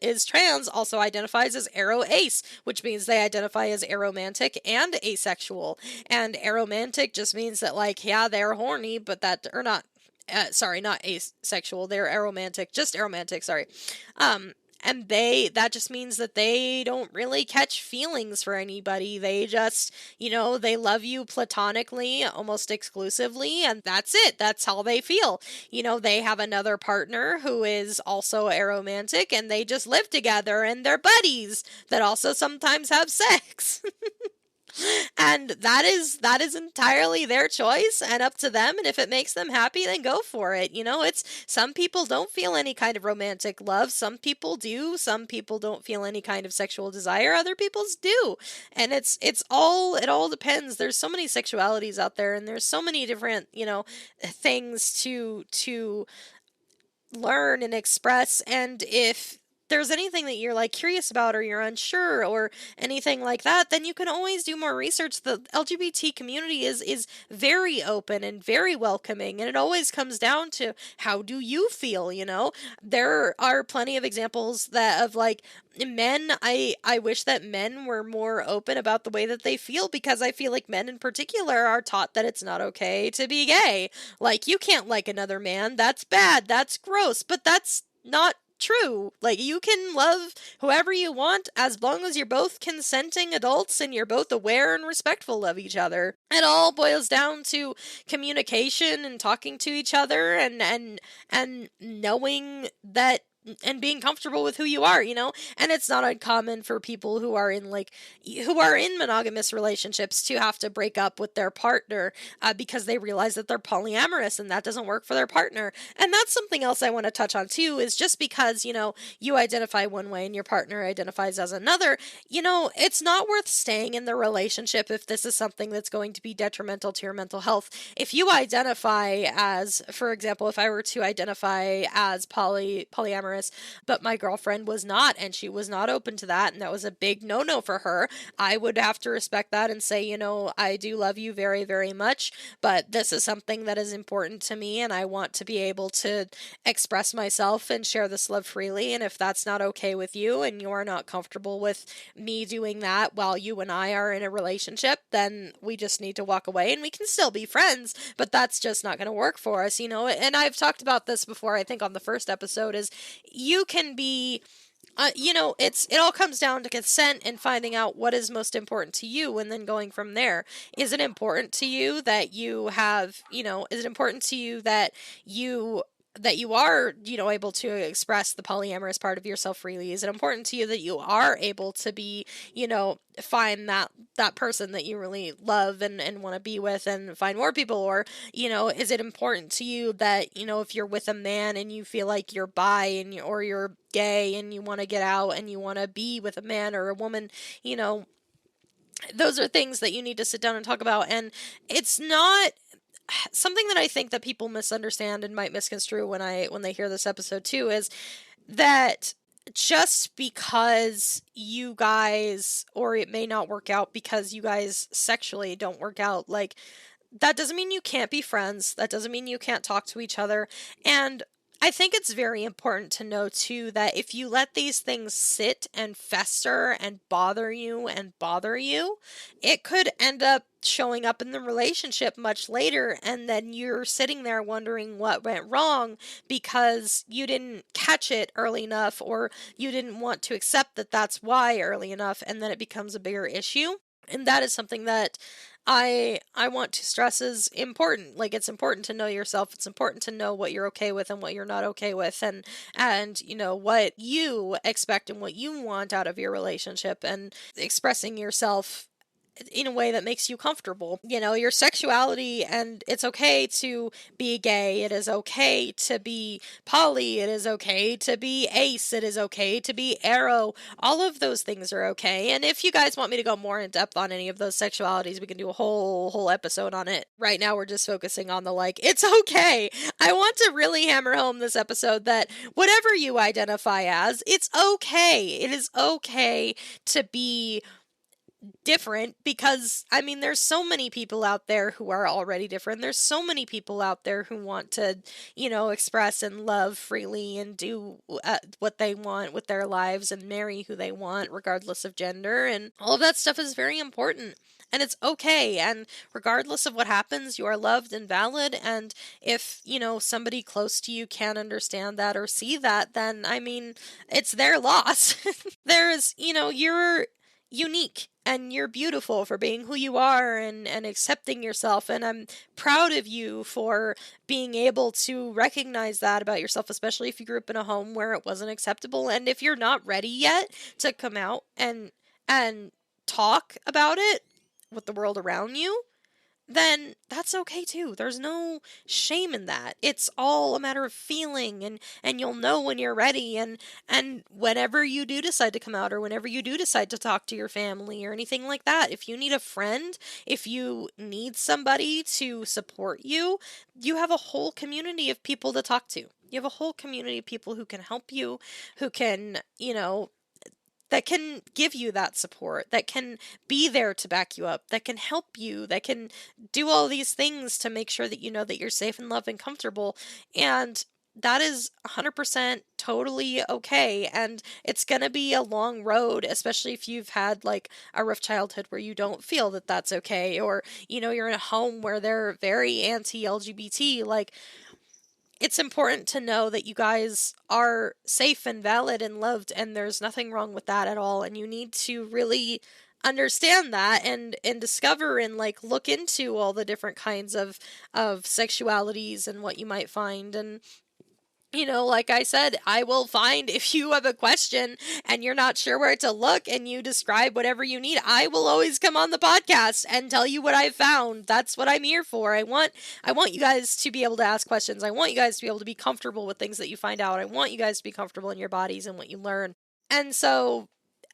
S1: is trans also identifies as aro-ace, which means they identify as aromantic and asexual. And aromantic just means that, like, yeah, they're horny, but that, or not, not asexual, they're aromantic, just aromantic, sorry. And that just means that they don't really catch feelings for anybody. They just, they love you platonically, almost exclusively, and that's it. That's how they feel. They have another partner who is also aromantic, and they just live together, and they're buddies that also sometimes have sex. And that is entirely their choice and up to them, and if it makes them happy, then go for it. It's, some people don't feel any kind of romantic love, some people do, some people don't feel any kind of sexual desire, other people's do. And it all depends. There's so many sexualities out there, and there's so many different, things to learn and express. And if there's anything that you're like curious about, or you're unsure, or anything like that, then you can always do more research. The LGBT community is very open and very welcoming, and it always comes down to how do you feel. There are plenty of examples of like men. I wish that men were more open about the way that they feel, because I feel like men in particular are taught that it's not okay to be gay. Like, you can't like another man, that's bad, that's gross, but that's not true. Like, you can love whoever you want as long as you're both consenting adults and you're both aware and respectful of each other. It all boils down to communication and talking to each other and knowing that and being comfortable with who you are, And it's not uncommon for people who are in monogamous relationships to have to break up with their partner because they realize that they're polyamorous and that doesn't work for their partner. And that's something else I want to touch on too, is just because, you identify one way and your partner identifies as another, it's not worth staying in the relationship if this is something that's going to be detrimental to your mental health. If you identify as, for example, if I were to identify as polyamorous, but my girlfriend was not, and she was not open to that, and that was a big no-no for her, I would have to respect that and say, I do love you very, very much, but this is something that is important to me, and I want to be able to express myself and share this love freely, and if that's not okay with you, and you are not comfortable with me doing that while you and I are in a relationship, then we just need to walk away, and we can still be friends, but that's just not going to work for us, and I've talked about this before, I think on the first episode, is you can be it all comes down to consent and finding out what is most important to you and then going from there. Is it important to you that you have, is it important to you that you are, able to express the polyamorous part of yourself freely? Is it important to you that you are able to be, find that person that you really love and want to be with and find more people? Or, is it important to you that, if you're with a man and you feel like you're bi or you're gay and you want to get out and you want to be with a man or a woman, those are things that you need to sit down and talk about. And it's not something that I think that people misunderstand and might misconstrue when they hear this episode too, is that just because you guys, or it may not work out because you guys sexually don't work out, like, that doesn't mean you can't be friends. That doesn't mean you can't talk to each other. And I think it's very important to know too that if you let these things sit and fester and bother you, it could end up showing up in the relationship much later, and then you're sitting there wondering what went wrong because you didn't catch it early enough, or you didn't want to accept that that's why early enough, and then it becomes a bigger issue. And that is something that I want to stress is important. Like, it's important to know yourself. It's important to know what you're okay with and what you're not okay with, and what you expect and what you want out of your relationship, and expressing yourself in a way that makes you comfortable. Your sexuality, and it's okay to be gay. It is okay to be poly. It is okay to be ace. It is okay to be aro. All of those things are okay. And if you guys want me to go more in depth on any of those sexualities, we can do a whole episode on it. Right now, we're just focusing on it's okay. I want to really hammer home this episode that whatever you identify as, it's okay. It is okay to be different, because there's so many people out there who are already different. There's so many people out there who want to express and love freely and do what they want with their lives and marry who they want regardless of gender, and all of that stuff is very important. And it's okay, and regardless of what happens, you are loved and valid, and if, somebody close to you can't understand that or see that, then, it's their loss. You're unique, and you're beautiful for being who you are, and accepting yourself, and I'm proud of you for being able to recognize that about yourself, especially if you grew up in a home where it wasn't acceptable. And if you're not ready yet to come out and talk about it with the world around you, then that's okay too. There's no shame in that. It's all a matter of feeling, and you'll know when you're ready, and whenever you do decide to come out, or whenever you do decide to talk to your family or anything like that. If you need a friend, if you need somebody to support you, you have a whole community of people to talk to. You have a whole community of people who can help you, who can, that can give you that support, that can be there to back you up, that can help you, that can do all these things to make sure that you know that you're safe and loved and comfortable. And that is 100% totally okay. And it's going to be a long road, especially if you've had a rough childhood where you don't feel that that's okay, or, you're in a home where they're very anti-LGBT. it's important to know that you guys are safe and valid and loved, and there's nothing wrong with that at all. And you need to really understand that and discover and like look into all the different kinds of sexualities and what you might find. And like I said, I will find if you have a question and you're not sure where to look and you describe whatever you need, I will always come on the podcast and tell you what I've found. That's what I'm here for. I want you guys to be able to ask questions. I want you guys to be able to be comfortable with things that you find out. I want you guys to be comfortable in your bodies and what you learn. And so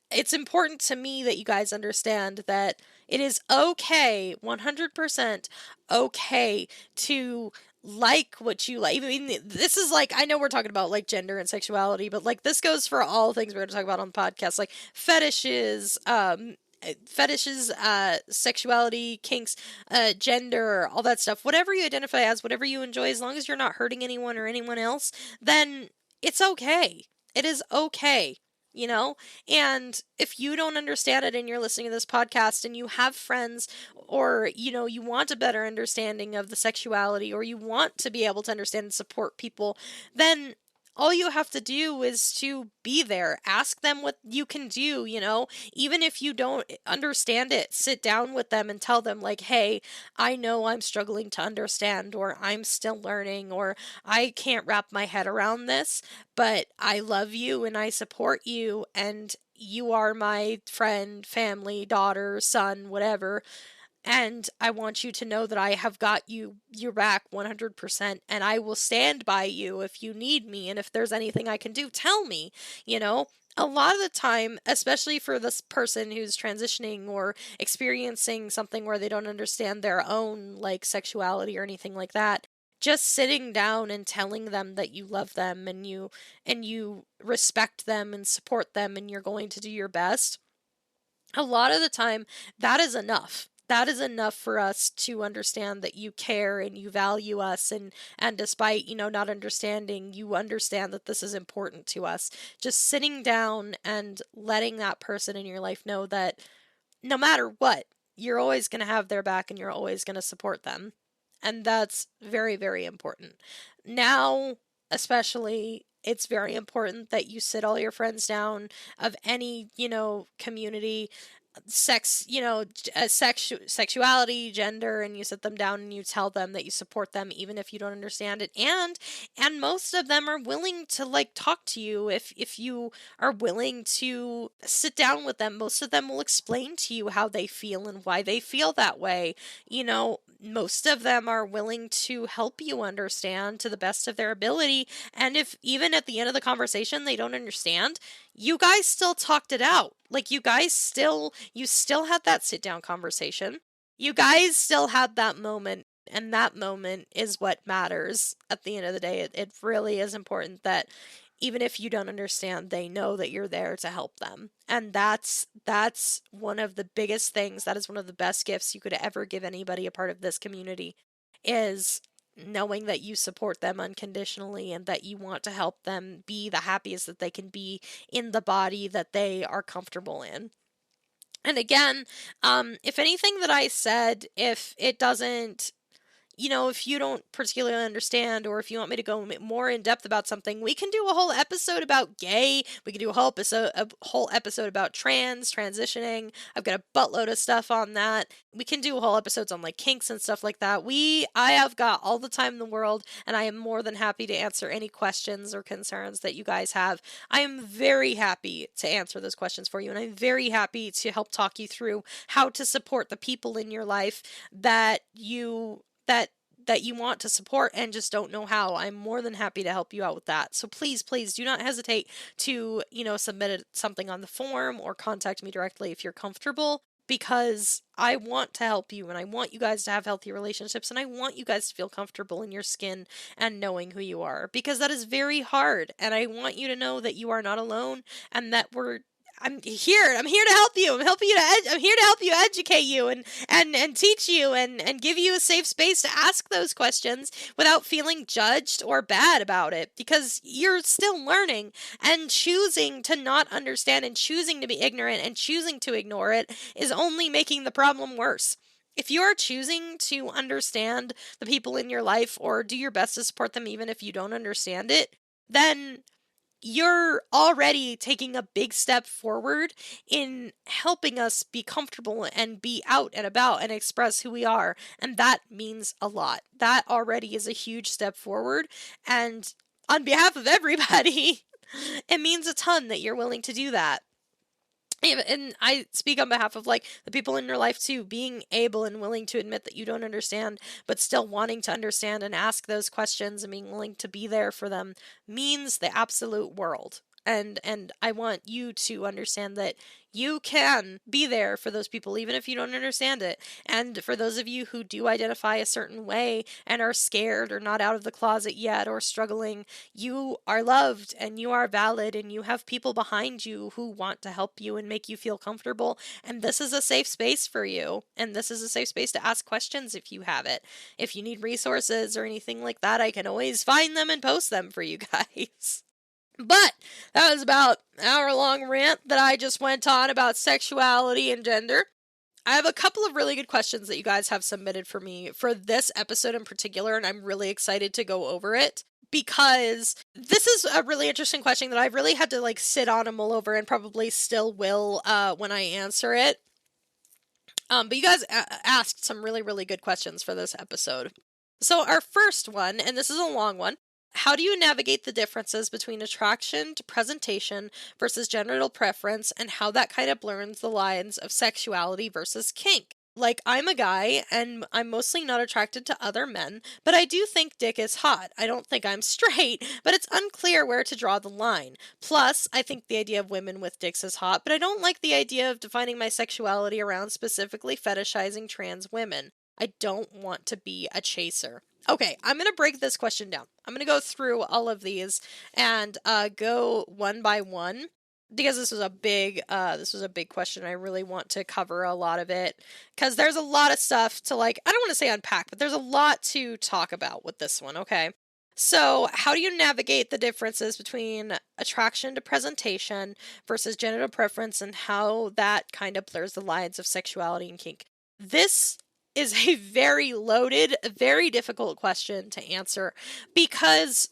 S1: it's important to me that you guys understand that it is okay, 100% okay to like what you like. I mean, this is like, I know we're talking about like gender and sexuality, but like this goes for all things we're going to talk about on the podcast, like fetishes, sexuality, kinks, gender, all that stuff. Whatever you identify as, whatever you enjoy, as long as you're not hurting anyone or anyone else, then it's okay. It is okay. And if you don't understand it and you're listening to this podcast and you have friends or, you want a better understanding of the sexuality or you want to be able to understand and support people, then all you have to do is to be there. Ask them what you can do, even if you don't understand it, sit down with them and tell them like, hey, I know I'm struggling to understand, or I'm still learning, or I can't wrap my head around this, but I love you and I support you and you are my friend, family, daughter, son, whatever. And I want you to know that I have got your back 100%, and I will stand by you if you need me. And if there's anything I can do, tell me. A lot of the time, especially for this person who's transitioning or experiencing something where they don't understand their own like sexuality or anything like that, just sitting down and telling them that you love them and you respect them and support them and you're going to do your best, a lot of the time that is enough. That is enough for us to understand that you care and you value us, and despite, not understanding, you understand that this is important to us. Just sitting down and letting that person in your life know that no matter what, you're always going to have their back and you're always going to support them. And that's very, very important. Now, especially, it's very important that you sit all your friends down of any, community, sexuality, gender, and you sit them down and you tell them that you support them even if you don't understand it. And most of them are willing to like talk to you if you are willing to sit down with them. Most of them will explain to you how they feel and why they feel that way. Most of them are willing to help you understand to the best of their ability. And if even at the end of the conversation they don't understand, you guys still talked it out. Like you still had that sit down conversation. You guys still had that moment, and that moment is what matters at the end of the day. It really is important that even if you don't understand, they know that you're there to help them. And that's one of the biggest things. That is one of the best gifts you could ever give anybody a part of this community, is knowing that you support them unconditionally and that you want to help them be the happiest that they can be in the body that they are comfortable in. And again, if anything that I said, if it doesn't, if you don't particularly understand, or if you want me to go more in depth about something, we can do a whole episode about gay. We can do a whole episode about transitioning. I've got a buttload of stuff on that. We can do whole episodes on like kinks and stuff like that. I have got all the time in the world, and I am more than happy to answer any questions or concerns that you guys have. I am very happy to answer those questions for you, and I'm very happy to help talk you through how to support the people in your life that you want to support and just don't know how. I'm more than happy to help you out with that. So please do not hesitate to, submit something on the form or contact me directly if you're comfortable, because I want to help you and I want you guys to have healthy relationships and I want you guys to feel comfortable in your skin and knowing who you are, because that is very hard. And I want you to know that you are not alone and that I'm here. I'm here to help you. I'm here to help you, educate you and teach you and give you a safe space to ask those questions without feeling judged or bad about it, because you're still learning, and choosing to not understand and choosing to be ignorant and choosing to ignore it is only making the problem worse. If you are choosing to understand the people in your life or do your best to support them even if you don't understand it, then you're already taking a big step forward in helping us be comfortable and be out and about and express who we are. And that means a lot. That already is a huge step forward. And on behalf of everybody, it means a ton that you're willing to do that. And I speak on behalf of like the people in your life too, being able and willing to admit that you don't understand, but still wanting to understand and ask those questions and being willing to be there for them means the absolute world. And I want you to understand that you can be there for those people even if you don't understand it. And for those of you who do identify a certain way and are scared or not out of the closet yet or struggling, you are loved and you are valid and you have people behind you who want to help you and make you feel comfortable. And this is a safe space for you. And this is a safe space to ask questions if you have it. If you need resources or anything like that, I can always find them and post them for you guys. But that was about an hour-long rant that I just went on about sexuality and gender. I have a couple of really good questions that you guys have submitted for me for this episode in particular, and I'm really excited to go over it because this is a really interesting question that I've really had to like sit on and mull over and probably still will when I answer it. But you guys asked some really, really good questions for this episode. So our first one, and this is a long one, how do you navigate the differences between attraction to presentation versus genital preference and how that kind of blurs the lines of sexuality versus kink? Like, I'm a guy and I'm mostly not attracted to other men, but I do think dick is hot. I don't think I'm straight, but it's unclear where to draw the line. Plus, I think the idea of women with dicks is hot, but I don't like the idea of defining my sexuality around specifically fetishizing trans women. I don't want to be a chaser. Okay, I'm going to break this question down. I'm going to go through all of these and go one by one because this was a big question. I really want to cover a lot of it because there's a lot of stuff to like, I don't want to say unpack, but there's a lot to talk about with this one, okay? So, how do you navigate the differences between attraction to presentation versus genital preference and how that kind of blurs the lines of sexuality and kink? This is a very loaded, very difficult question to answer because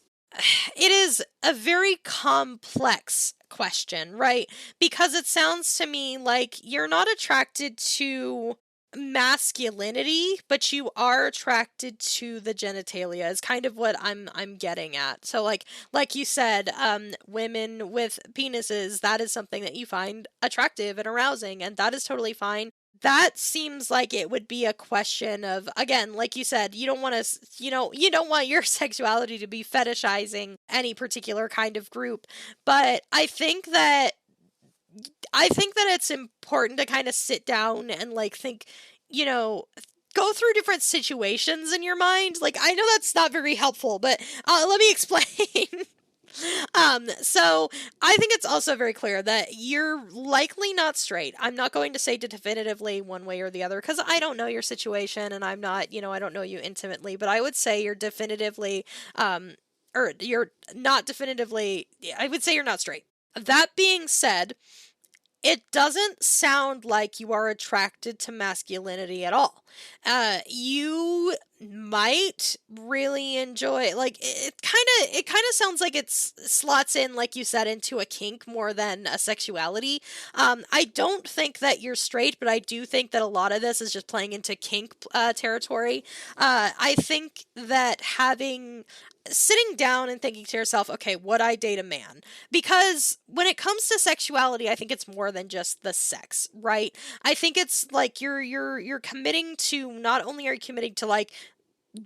S1: it is a very complex question, right? Because it sounds to me like you're not attracted to masculinity, but you are attracted to the genitalia is kind of what I'm getting at. So like you said, women with penises, that is something that you find attractive and arousing, and that is totally fine. That seems like it would be a question of, again, like you said, you don't want to, you don't want your sexuality to be fetishizing any particular kind of group. But I think that it's important to kind of sit down and like think, go through different situations in your mind. Like, I know that's not very helpful, but let me explain. So I think it's also very clear that you're likely not straight. I'm not going to say definitively one way or the other because I don't know your situation and I'm not, I don't know you intimately, but I would say you're definitively, or you're not definitively, I would say you're not straight. That being said, it doesn't sound like you are attracted to masculinity at all. You might really enjoy, like, it kind of sounds like it slots in, like you said, into a kink more than a sexuality. I don't think that you're straight, but I do think that a lot of this is just playing into kink territory. I think that sitting down and thinking to yourself, okay, would I date a man? Because when it comes to sexuality, I think it's more than just the sex, right? I think it's like you're committing to, not only are you committing to like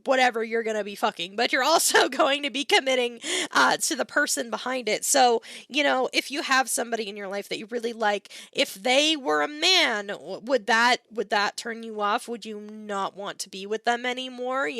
S1: whatever you're going to be fucking, but you're also going to be committing to the person behind it. So, if you have somebody in your life that you really like, if they were a man, would that turn you off? Would you not want to be with them anymore?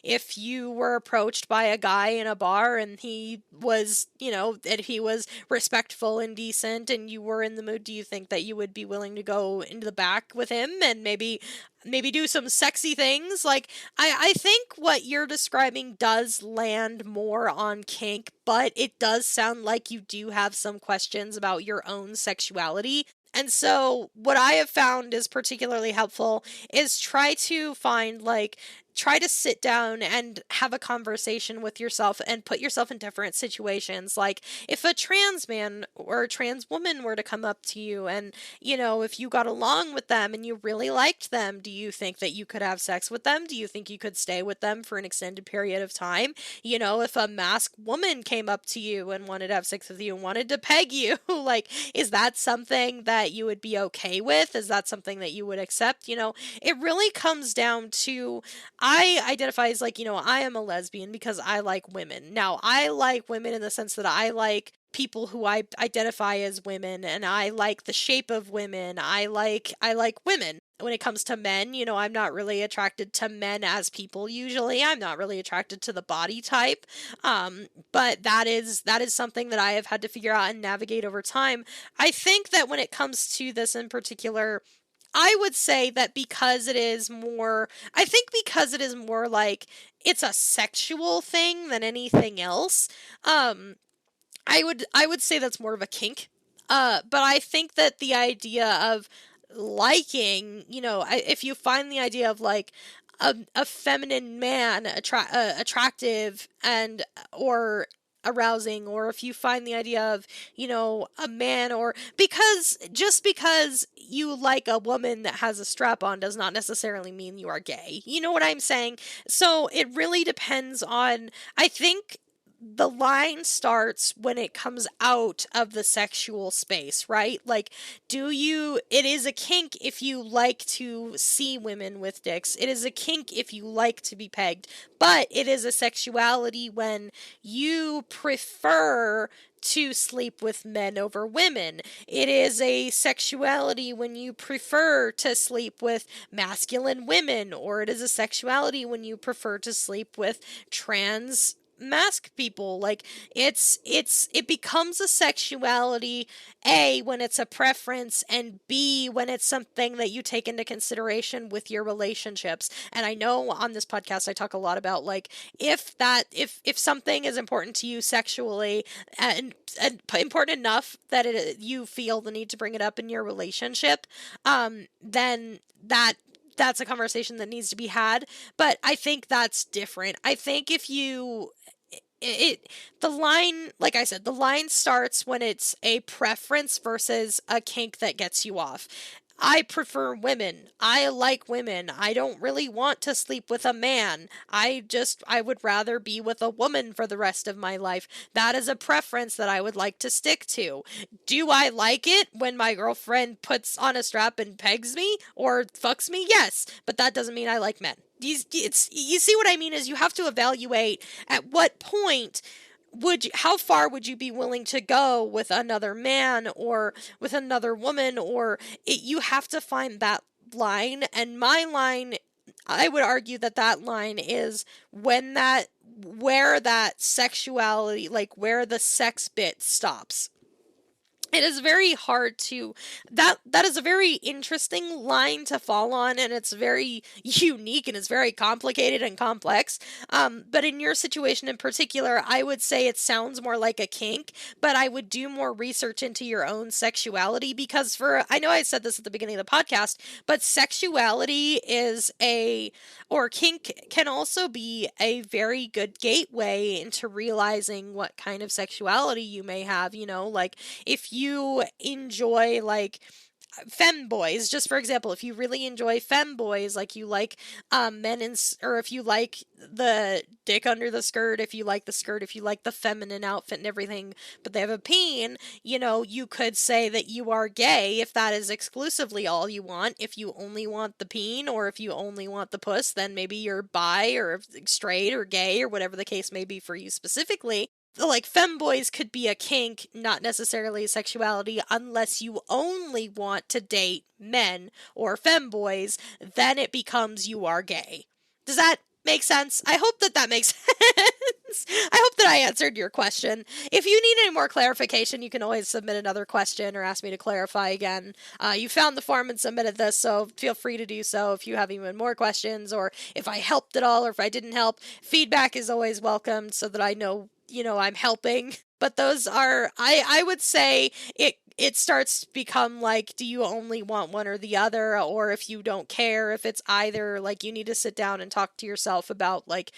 S1: If you were approached by a guy in a bar and he was, and he was respectful and decent and you were in the mood, do you think that you would be willing to go into the back with him and maybe do some sexy things? Like, I think what you're describing does land more on kink, but it does sound like you do have some questions about your own sexuality. And so what I have found is particularly helpful is try to sit down and have a conversation with yourself and put yourself in different situations. Like if a trans man or a trans woman were to come up to you and, if you got along with them and you really liked them, do you think that you could have sex with them? Do you think you could stay with them for an extended period of time? If a masked woman came up to you and wanted to have sex with you and wanted to peg you, like, is that something that you would be okay with? Is that something that you would accept? It really comes down to, I identify as like, I am a lesbian because I like women. Now, I like women in the sense that I like people who I identify as women, and I like the shape of women. I like women. When it comes to men, I'm not really attracted to men as people usually. I'm not really attracted to the body type. But that is something that I have had to figure out and navigate over time. I think that when it comes to this in particular, I would say that because it is more like it's a sexual thing than anything else, I would say that's more of a kink. But I think that the idea of liking, if you find the idea of like a feminine man attractive and or arousing, or if you find the idea of, a man, or because you like a woman that has a strap on does not necessarily mean you are gay. You know what I'm saying? So it really depends on, I think the line starts when it comes out of the sexual space, right? Like, it is a kink if you like to see women with dicks. It is a kink if you like to be pegged. But it is a sexuality when you prefer to sleep with men over women. It is a sexuality when you prefer to sleep with masculine women, or it is a sexuality when you prefer to sleep with trans mask people. Like, it becomes a sexuality, A, when it's a preference, and B, when it's something that you take into consideration with your relationships. And I know on this podcast I talk a lot about, like, if something is important to you sexually, and important enough that you feel the need to bring it up in your relationship, then that's a conversation that needs to be had. But I think that's different. I think if you the line, like I said, the line starts when it's a preference versus a kink that gets you off. I prefer women. I like women. I don't really want to sleep with a man. I would rather be with a woman for the rest of my life. That is a preference that I would like to stick to. Do I like it when my girlfriend puts on a strap and pegs me or fucks me? Yes, but that doesn't mean I like men. You see what I mean? Is you have to evaluate at what point how far would you be willing to go with another man or with another woman, or you have to find that line. And my line, I would argue that line is where that sexuality, like where the sex bit stops. It is very hard to that is a very interesting line to fall on, and it's very unique and it's very complicated and complex. But in your situation in particular, I would say it sounds more like a kink, but I would do more research into your own sexuality, because I know I said this at the beginning of the podcast, but sexuality or kink can also be a very good gateway into realizing what kind of sexuality you may have. Like, if you enjoy, like, femboys, just for example, if you really enjoy femboys, like you like men or if you like the dick under the skirt, if you like the skirt, if you like the feminine outfit and everything, but they have a peen, you could say that you are gay if that is exclusively all you want. If you only want the peen, or if you only want the puss, then maybe you're bi or straight or gay or whatever the case may be for you specifically. Like, femboys could be a kink, not necessarily a sexuality, unless you only want to date men or femboys, then it becomes you are gay. Does that make sense? I hope that makes sense. I hope that I answered your question. If you need any more clarification, you can always submit another question or ask me to clarify again. You found the form and submitted this, so feel free to do so if you have even more questions, or if I helped at all, or if I didn't help. Feedback is always welcome so that I know I'm helping. But those are, I would say it starts to become like, do you only want one or the other? Or if you don't care if it's either, like, you need to sit down and talk to yourself about, like,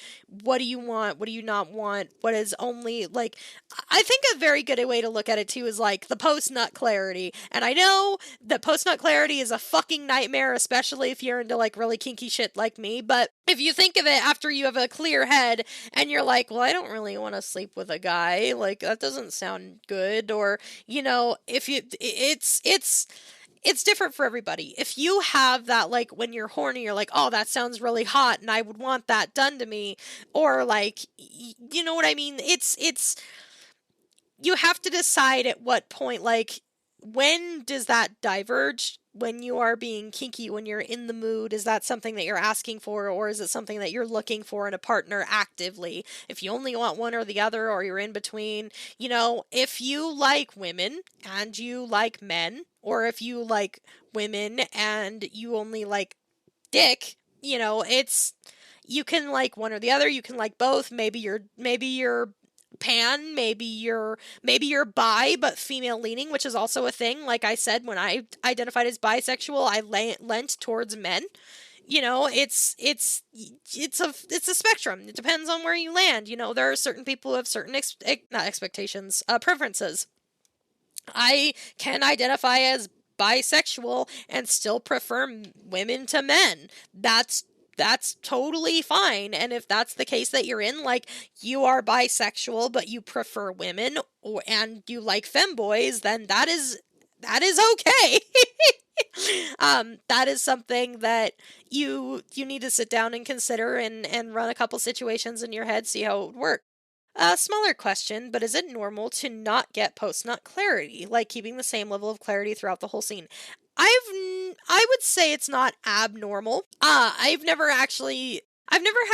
S1: what do you want? What do you not want? What is only, like, I think a very good way to look at it too is like the post-nut clarity. And I know that post-nut clarity is a fucking nightmare, especially if you're into like really kinky shit like me. But if you think of it after you have a clear head and you're like, well, I don't really want to sleep with a guy, like, that doesn't sound good. Or, you know, if you, it's different for everybody. If you have that, like, when you're horny, you're like, oh, that sounds really hot and I would want that done to me. Or like, you know what I mean? It's, you have to decide at what point, like, when does that diverge? When you are being kinky, when you're in the mood, is that something that you're asking for, or is it something that you're looking for in a partner actively? If you only want one or the other, or you're in between, you know, if you like women and you like men, or if you like women and you only like dick, you know, it's, you can like one or the other, you can like both. Maybe you're pan, maybe you're bi but female leaning, which is also a thing. Like I said, when I identified as bisexual, I lent towards men. You know, it's a spectrum. It depends on where you land. You know, there are certain people who have certain not expectations, preferences. I can identify as bisexual and still prefer women to men. That's totally fine. And if that's the case that you're in, like, you are bisexual but you prefer women, and you like femboys, then that is okay. That is something that you need to sit down and consider, and run a couple situations in your head, see how it would work. A smaller question, but is it normal to not get post-nut clarity, like keeping the same level of clarity throughout the whole scene? I would say it's not abnormal. I've never had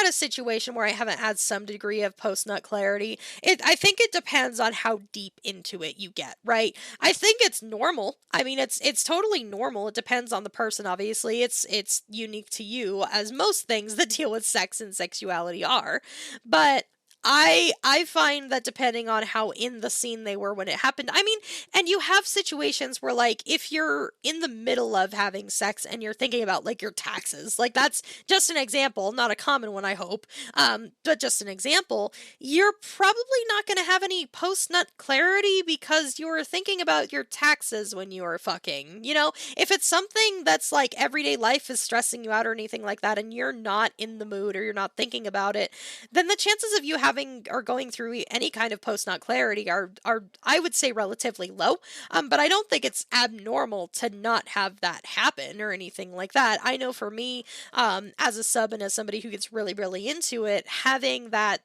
S1: a situation where I haven't had some degree of post-nut clarity. I think it depends on how deep into it you get, right? I think it's normal. I mean, it's totally normal. It depends on the person, obviously. It's unique to you, as most things that deal with sex and sexuality are. But I find that depending on how in the scene they were when it happened, I mean, and you have situations where, like, if you're in the middle of having sex and you're thinking about, like, your taxes, like, that's just an example, not a common one, I hope, but just an example, you're probably not going to have any post-nut clarity because you were thinking about your taxes when you were fucking. You know, if it's something that's like everyday life is stressing you out or anything like that, and you're not in the mood or you're not thinking about it, then the chances of you having or going through any kind of post-nut clarity are I would say relatively low. But I don't think it's abnormal to not have that happen or anything like that. I know for me, as a sub and as somebody who gets really, really into it, having that,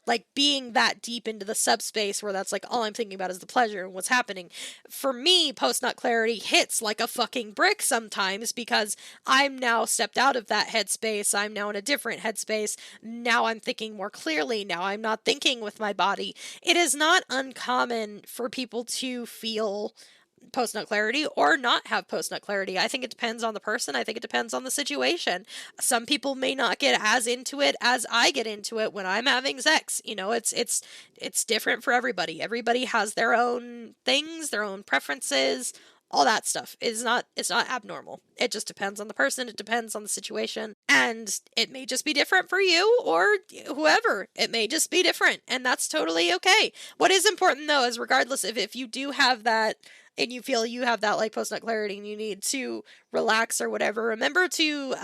S1: like, being that deep into the subspace where that's like all I'm thinking about is the pleasure and what's happening. For me, post-nut clarity hits like a fucking brick sometimes because I'm now stepped out of that headspace. I'm now in a different headspace. Now I'm thinking more clearly. Now I'm not thinking with my body. It is not uncommon for people to feel post-nut clarity or not have post-nut clarity. I think it depends on the person. I think it depends on the situation. Some people may not get as into it as I get into it when I'm having sex. You know, it's different for everybody. Everybody has their own things, their own preferences. All that stuff is not, it's not abnormal. It just depends on the person, it depends on the situation, and it may just be different for you or whoever. It may just be different, and that's totally okay. What is important though is, regardless of if you do have that and you feel you have that, like, post-nut clarity and you need to relax or whatever, remember to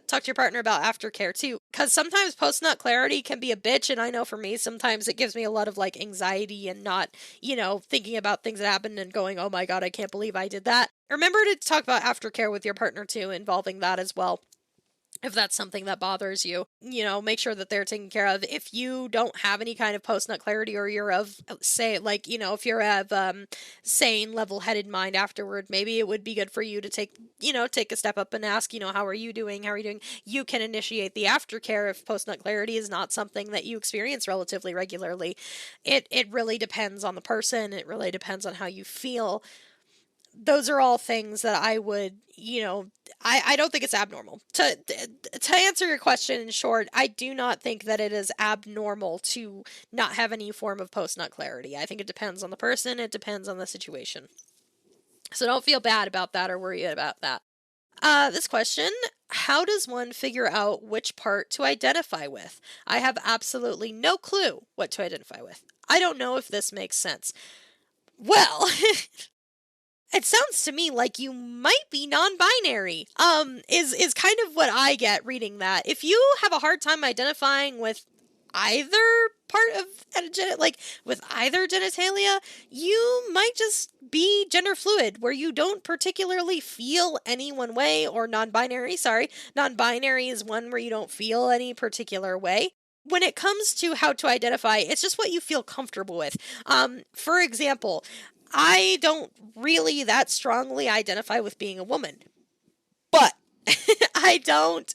S1: talk to your partner about aftercare too, because sometimes post-nut clarity can be a bitch. And I know for me, sometimes it gives me a lot of, like, anxiety and not, you know, thinking about things that happened and going, oh my god, I can't believe I did that. Remember to talk about aftercare with your partner too, involving that as well. If that's something that bothers you, you know, make sure that they're taken care of. If you don't have any kind of post-nut clarity, or you're of, say, like, you know, if you're of sane, level-headed mind afterward, maybe it would be good for you to take a step up and ask, you know, how are you doing? How are you doing? You can initiate the aftercare if post-nut clarity is not something that you experience relatively regularly. It really depends on the person. It really depends on how you feel. Those are all things that I would, you know, I don't think it's abnormal. To answer your question in short, I do not think that it is abnormal to not have any form of post-nut clarity. I think it depends on the person, it depends on the situation. So don't feel bad about that or worry about that. This question, how does one figure out which part to identify with? I have absolutely no clue what to identify with. I don't know if this makes sense. Well, it sounds to me like you might be non-binary. Is kind of what I get reading that. If you have a hard time identifying with either part of like with either genitalia, you might just be gender fluid, where you don't particularly feel any one way, or non-binary. Sorry, non-binary is one where you don't feel any particular way. When it comes to how to identify, it's just what you feel comfortable with. For example, I don't really that strongly identify with being a woman, but I don't.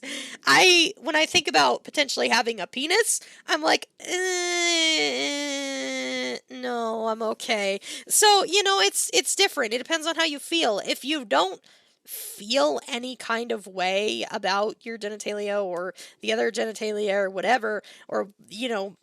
S1: When I think about potentially having a penis, I'm like, no, I'm okay. So, it's different. It depends on how you feel. If you don't feel any kind of way about your genitalia or the other genitalia or whatever, or, you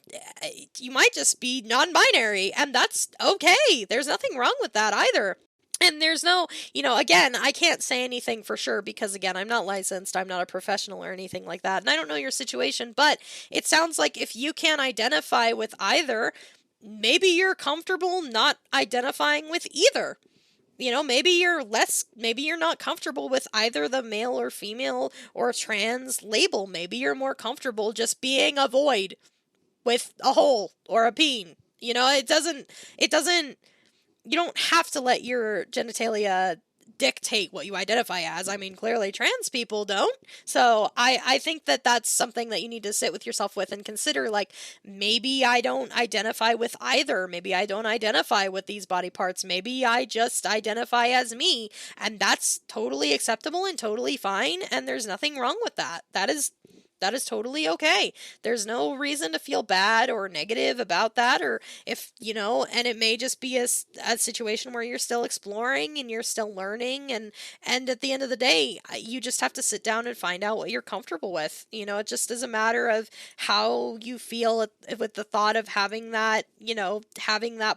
S1: might just be non-binary, and that's okay. There's nothing wrong with that either. And there's no, again, I can't say anything for sure because, again, I'm not licensed, I'm not a professional or anything like that, and I don't know your situation, but it sounds like if you can't identify with either, maybe you're comfortable not identifying with either. Maybe you're not comfortable with either the male or female or trans label. Maybe you're more comfortable just being a void with a hole or a peen. It doesn't you don't have to let your genitalia dictate what you identify as. I mean, clearly trans people don't. So I think that that's something that you need to sit with yourself with and consider, like, maybe I don't identify with either. Maybe I don't identify with these body parts. Maybe I just identify as me. And that's totally acceptable and totally fine. And there's nothing wrong with that. That is totally okay. There's no reason to feel bad or negative about that, or and it may just be a situation where you're still exploring and you're still learning, and at the end of the day, you just have to sit down and find out what you're comfortable with. It just is a matter of how you feel with the thought of having that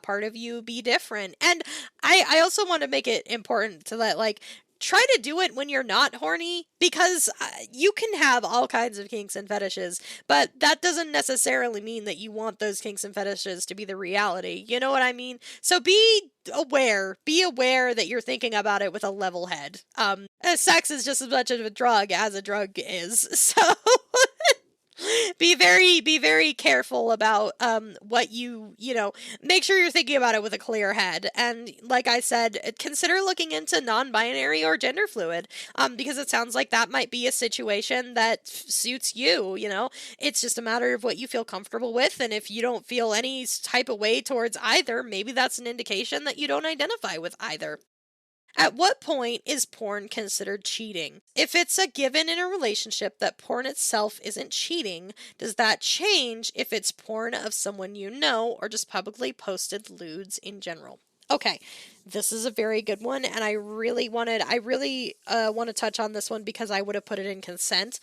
S1: part of you be different. And I also want to make it important to let, like, try to do it when you're not horny, because you can have all kinds of kinks and fetishes, but that doesn't necessarily mean that you want those kinks and fetishes to be the reality. You know what I mean? So be aware that you're thinking about it with a level head. Sex is just as much of a drug as a drug is. So be very careful about what make sure you're thinking about it with a clear head. And like I said, consider looking into non-binary or gender fluid, because it sounds like that might be a situation that suits you. It's just a matter of what you feel comfortable with, and if you don't feel any type of way towards either, maybe that's an indication that you don't identify with either. At what point is porn considered cheating? If it's a given in a relationship that porn itself isn't cheating, does that change if it's porn of someone you know or just publicly posted lewds in general? Okay, this is a very good one, and I really want to touch on this one because I would have put it in consent,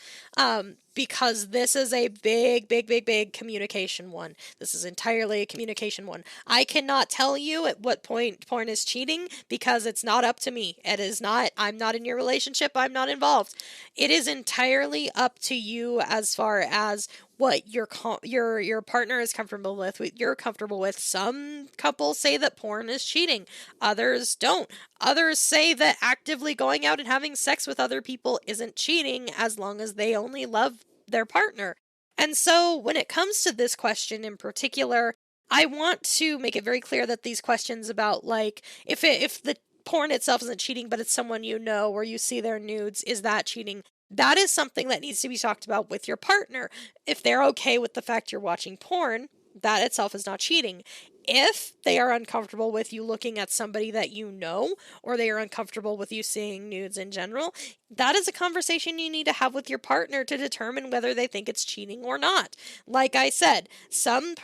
S1: because this is a big, big, big, big communication one. This is entirely a communication one. I cannot tell you at what point porn is cheating because it's not up to me. It is not. I'm not in your relationship. I'm not involved. It is entirely up to you as far as what your partner is comfortable with, what you're comfortable with. Some couples say that porn is cheating. Others don't. Others say that actively going out and having sex with other people isn't cheating as long as they only love their partner. And so when it comes to this question in particular, I want to make it very clear that these questions about, like, if the porn itself isn't cheating, but it's someone you know or you see their nudes, is that cheating? That is something that needs to be talked about with your partner. If they're okay with the fact you're watching porn, that itself is not cheating. If they are uncomfortable with you looking at somebody that you know, or they are uncomfortable with you seeing nudes in general, that is a conversation you need to have with your partner to determine whether they think it's cheating or not. Like I said, some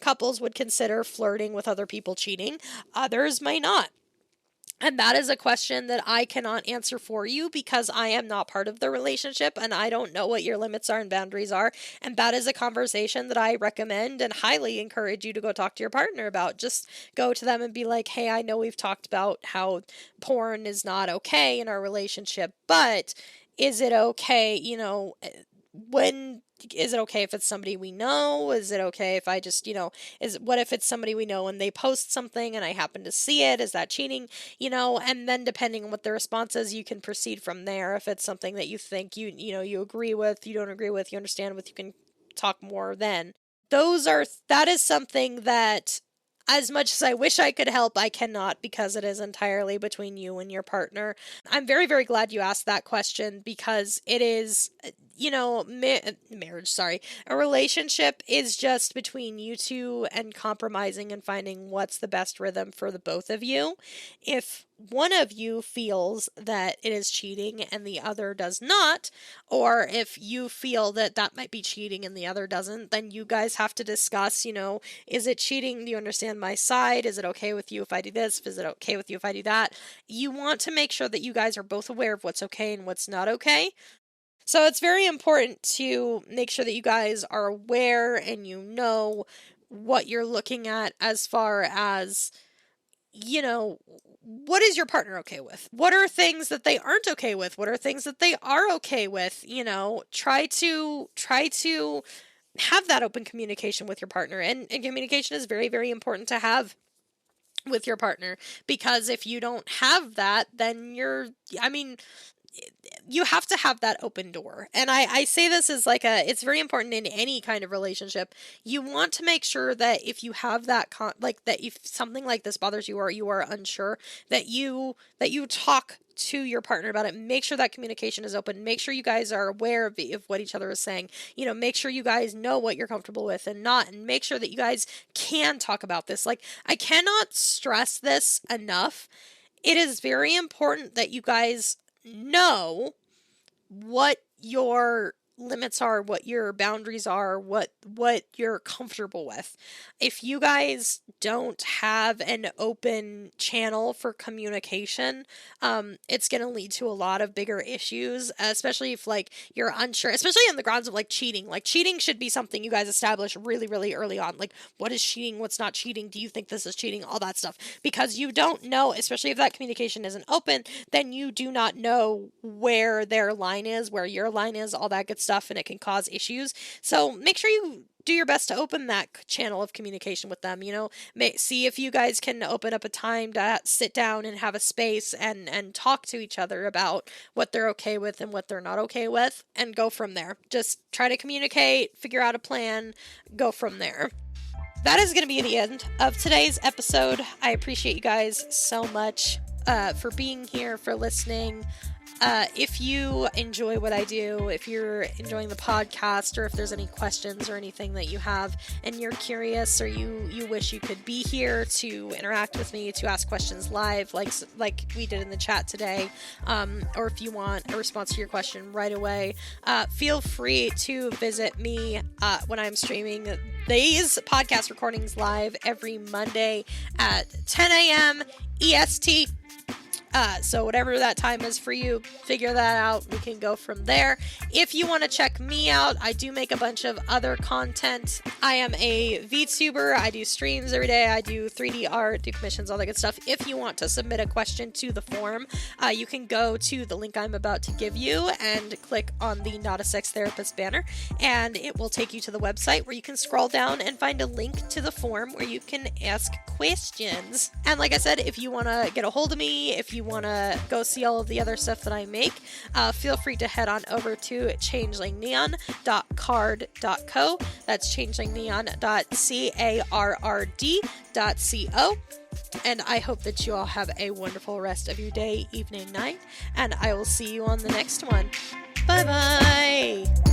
S1: couples would consider flirting with other people cheating, others may not. And that is a question that I cannot answer for you because I am not part of the relationship and I don't know what your limits are and boundaries are. And that is a conversation that I recommend and highly encourage you to go talk to your partner about. Just go to them and be like, hey, I know we've talked about how porn is not okay in our relationship, but is it okay, when is it okay if it's somebody we know? Is it okay if I just, what if it's somebody we know and they post something and I happen to see it? Is that cheating? And then depending on what the response is, you can proceed from there. If it's something that you think you agree with, you don't agree with, you understand with, you can talk more then. That is something that, as much as I wish I could help, I cannot, because it is entirely between you and your partner. I'm very, very glad you asked that question, because it is, marriage, sorry. A relationship is just between you two and compromising and finding what's the best rhythm for the both of you. If one of you feels that it is cheating and the other does not, or if you feel that that might be cheating and the other doesn't, then you guys have to discuss, is it cheating? Do you understand my side? Is it okay with you if I do this? Is it okay with you if I do that? You want to make sure that you guys are both aware of what's okay and what's not okay. So it's very important to make sure that you guys are aware and you know what you're looking at as far as, what is your partner okay with? What are things that they aren't okay with? What are things that they are okay with? Try to have that open communication with your partner. And communication is very, very important to have with your partner, because if you don't have that, then you have to have that open door. And I say this as it's very important in any kind of relationship. You want to make sure that if you have that, that if something like this bothers you or you are unsure, that you talk to your partner about it. Make sure that communication is open. Make sure you guys are aware of what each other is saying. Make sure you guys know what you're comfortable with and not, and make sure that you guys can talk about this. I cannot stress this enough. It is very important that you guys know what your limits are, what your boundaries are, what you're comfortable with. If you guys don't have an open channel for communication, it's going to lead to a lot of bigger issues, especially if you're unsure, especially on the grounds of cheating. Cheating should be something you guys establish really, really early on. What is cheating? What's not cheating? Do you think this is cheating? All that stuff. Because you don't know, especially if that communication isn't open, then you do not know where their line is, where your line is, all that good stuff, and it can cause issues. So make sure you do your best to open that channel of communication with them. See if you guys can open up a time to sit down and have a space and talk to each other about what they're okay with and what they're not okay with, and go from there. Just try to communicate, figure out a plan, go from there. That is going to be the end of today's episode. I appreciate you guys so much for being here, for listening. If you enjoy what I do, if you're enjoying the podcast, or if there's any questions or anything that you have and you're curious, or you wish you could be here to interact with me, to ask questions live like we did in the chat today, or if you want a response to your question right away, feel free to visit me when I'm streaming these podcast recordings live every Monday at 10 a.m. EST. So whatever that time is for you, figure that out. We can go from there. If you want to check me out, I do make a bunch of other content. I am a VTuber. I do streams every day. I do 3D art, do commissions, all that good stuff. If you want to submit a question to the forum, you can go to the link I'm about to give you and click on the Not a Sex Therapist banner, and it will take you to the website where you can scroll down and find a link to the forum where you can ask questions. And like I said, if you want to get a hold of me, if you want to go see all of the other stuff that I make, feel free to head on over to changelingneon.card.co. That's changelingneon.carrd.co. And I hope that you all have a wonderful rest of your day, evening, night, and I will see you on the next one. Bye bye.